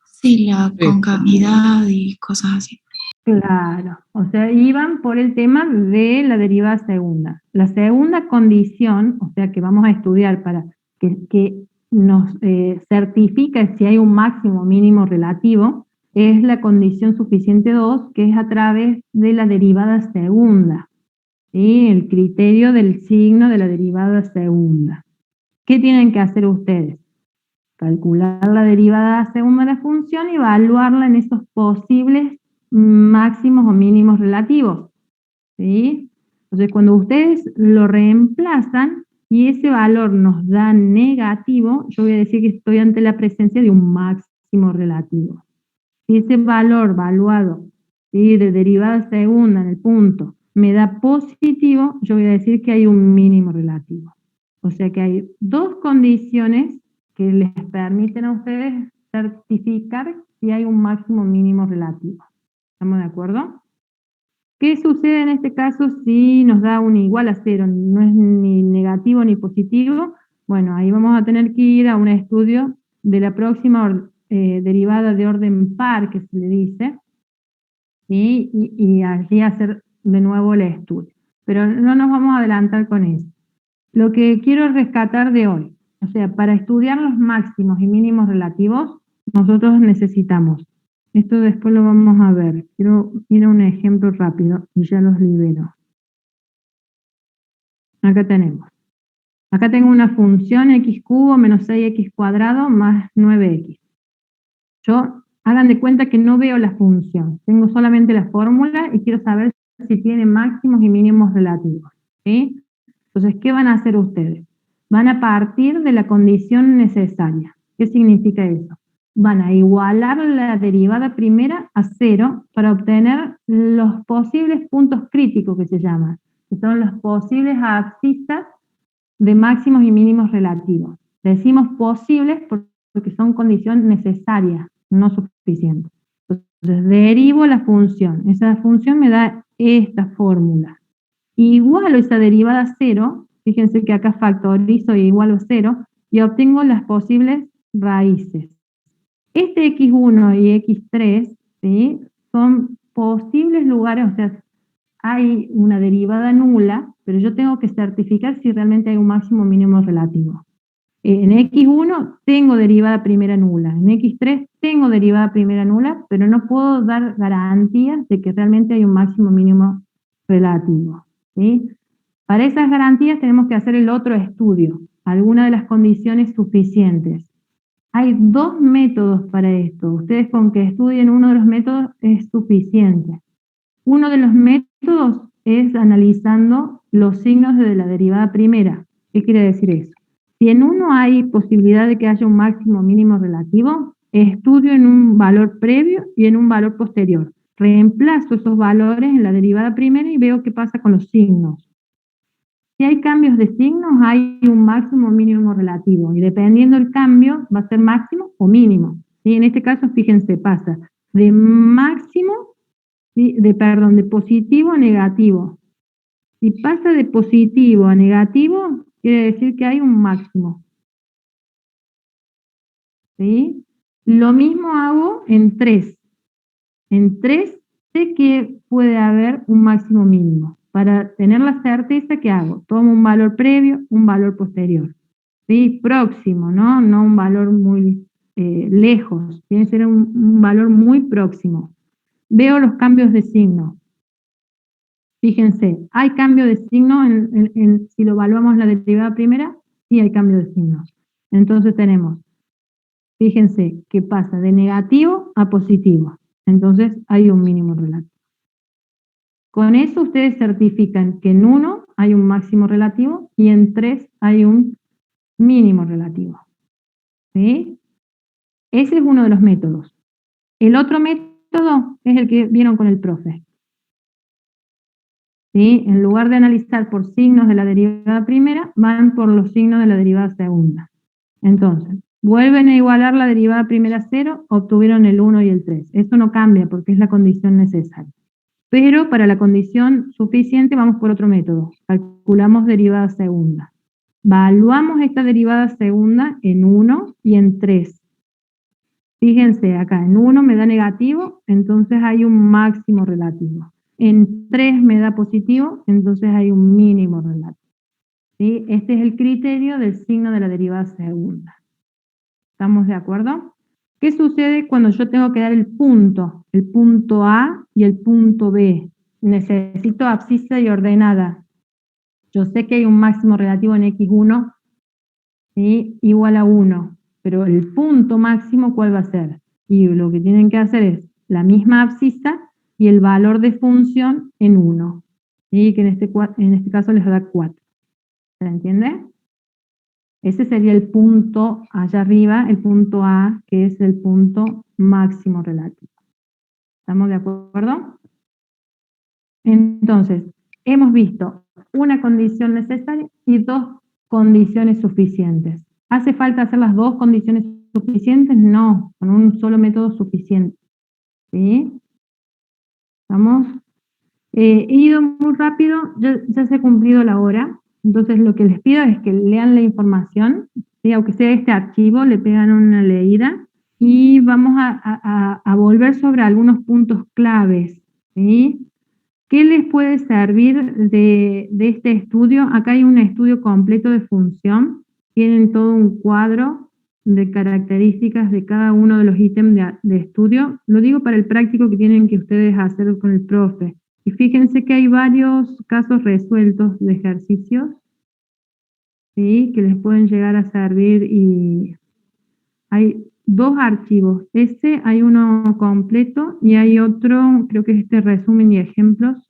Sí, la concavidad y cosas así. Claro, o sea, iban por el tema de la derivada segunda. La segunda condición, o sea, que vamos a estudiar para que nos certifica si hay un máximo o mínimo relativo, es la condición suficiente 2, que es a través de la derivada segunda. ¿Sí? El criterio del signo de la derivada segunda. ¿Qué tienen que hacer ustedes? Calcular la derivada segunda de la función y evaluarla en esos posibles máximos o mínimos relativos. ¿Sí? Entonces, cuando ustedes lo reemplazan y ese valor nos da negativo, yo voy a decir que estoy ante la presencia de un máximo relativo. Si ese valor evaluado, ¿sí? De derivada segunda en el punto me da positivo, yo voy a decir que hay un mínimo relativo. O sea que hay dos condiciones que les permiten a ustedes certificar si hay un máximo o mínimo relativo. ¿Estamos de acuerdo? ¿Qué sucede en este caso si nos da un igual a 0? No es ni negativo ni positivo. Bueno, ahí vamos a tener que ir a un estudio de la próxima derivada de orden par, que se le dice, ¿sí? Y allí hacer de nuevo el estudio. Pero no nos vamos a adelantar con eso. Lo que quiero rescatar de hoy, o sea, para estudiar los máximos y mínimos relativos, nosotros necesitamos, esto después lo vamos a ver, quiero ir a un ejemplo rápido y ya los libero. Acá tenemos. Acá tengo una función x cubo menos 6x cuadrado más 9x. Yo, hagan de cuenta que no veo la función, tengo solamente la fórmula y quiero saber si tiene máximos y mínimos relativos. ¿Sí? Entonces, ¿qué van a hacer ustedes? Van a partir de la condición necesaria. ¿Qué significa eso? van a igualar la derivada primera a 0 para obtener los posibles puntos críticos que se llaman, que son los posibles abscisas de máximos y mínimos relativos. Decimos posibles porque son condiciones necesarias, no suficientes. Entonces derivo la función. Esa función me da esta fórmula. Igualo esa derivada a 0, fíjense que acá factorizo e igualo 0, y obtengo las posibles raíces. Este x1 y x3, ¿sí?, son posibles lugares, o sea, hay una derivada nula, pero yo tengo que certificar si realmente hay un máximo o mínimo relativo. En x1 tengo derivada primera nula, en x3 tengo derivada primera nula, pero no puedo dar garantías de que realmente hay un máximo o mínimo relativo, ¿sí? Para esas garantías tenemos que hacer el otro estudio, alguna de las condiciones suficientes. Hay dos métodos para esto. Ustedes con que estudien uno de los métodos es suficiente. Uno de los métodos es analizando los signos de la derivada primera. ¿Qué quiere decir eso? Si en uno hay posibilidad de que haya un máximo o mínimo relativo, estudio en un valor previo y en un valor posterior. Reemplazo esos valores en la derivada primera y veo qué pasa con los signos. Si hay cambios de signos, hay un máximo o mínimo relativo, y dependiendo del cambio, va a ser máximo o mínimo. ¿Sí? En este caso, fíjense, pasa de máximo, ¿sí?, de positivo a negativo. Si pasa de positivo a negativo, quiere decir que hay un máximo. ¿Sí? Lo mismo hago en 3. En 3 sé que puede haber un máximo mínimo. Para tener la certeza, ¿qué hago? Tomo un valor previo, un valor posterior. ¿Sí? Próximo, ¿no? No un valor muy lejos. Tiene que ser un valor muy próximo. Veo los cambios de signo. Fíjense, ¿hay cambio de signo si lo evaluamos la derivada primera? Sí hay cambio de signo. Entonces tenemos, fíjense, que pasa de negativo a positivo. Entonces hay un mínimo relativo. Con eso ustedes certifican que en 1 hay un máximo relativo y en 3 hay un mínimo relativo. ¿Sí? Ese es uno de los métodos. El otro método es el que vieron con el profe. ¿Sí? En lugar de analizar por signos de la derivada primera, van por los signos de la derivada segunda. Entonces, vuelven a igualar la derivada primera a 0, obtuvieron el 1 y el 3. Eso no cambia porque es la condición necesaria. Pero para la condición suficiente vamos por otro método. Calculamos derivada segunda. Evaluamos esta derivada segunda en 1 y en 3. Fíjense acá, en 1 me da negativo, entonces hay un máximo relativo. En 3 me da positivo, entonces hay un mínimo relativo. ¿Sí? Este es el criterio del signo de la derivada segunda. ¿Estamos de acuerdo? ¿Qué sucede cuando yo tengo que dar el punto A y el punto B? Necesito abscisa y ordenada. Yo sé que hay un máximo relativo en x1, ¿sí?, igual a 1, pero el punto máximo, ¿cuál va a ser? Y lo que tienen que hacer es la misma abscisa y el valor de función en 1, ¿sí?, que en este caso les da 4. ¿Se entiende? Ese sería el punto allá arriba, el punto A, que es el punto máximo relativo. ¿Estamos de acuerdo? Entonces, hemos visto una condición necesaria y dos condiciones suficientes. ¿Hace falta hacer las dos condiciones suficientes? No, con un solo método suficiente. ¿Sí? ¿Estamos? He ido muy rápido, ya se ha cumplido la hora. Entonces lo que les pido es que lean la información, ¿sí?, aunque sea este archivo, le pegan una leída y vamos a volver sobre algunos puntos claves. ¿Sí? ¿Qué les puede servir de este estudio? Acá hay un estudio completo de función, tienen todo un cuadro de características de cada uno de los ítems de estudio. Lo digo para el práctico que tienen que ustedes hacer con el profe. Y fíjense que hay varios casos resueltos de ejercicios, ¿sí?, que les pueden llegar a servir, y hay dos archivos. Hay uno completo y hay otro, creo que es este resumen y ejemplos.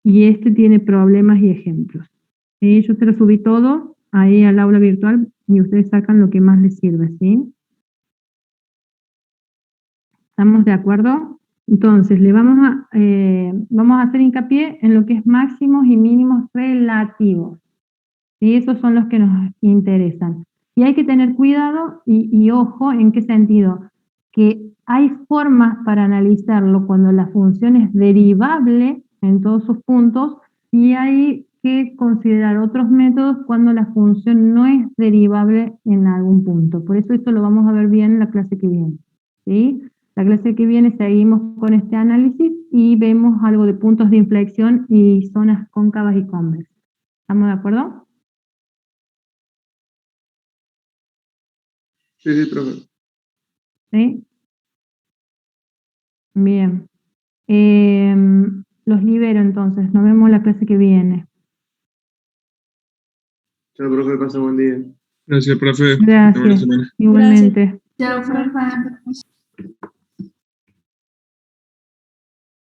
Y este tiene problemas y ejemplos. ¿Sí? Yo se los subí todo ahí al aula virtual y ustedes sacan lo que más les sirve, ¿sí? ¿Estamos de acuerdo? Entonces, vamos a hacer hincapié en lo que es máximos y mínimos relativos. ¿Sí? Esos son los que nos interesan. Y hay que tener cuidado y ojo, ¿en qué sentido? Que hay formas para analizarlo cuando la función es derivable en todos sus puntos y hay que considerar otros métodos cuando la función no es derivable en algún punto. Por eso esto lo vamos a ver bien en la clase que viene, ¿sí? La clase que viene seguimos con este análisis y vemos algo de puntos de inflexión y zonas cóncavas y convexas. ¿Estamos de acuerdo? Sí, profe. ¿Sí? Bien. Los libero entonces. Nos vemos la clase que viene. Chao, profe, pasa buen día. Gracias, profe. Gracias. Igualmente. Chao, profe.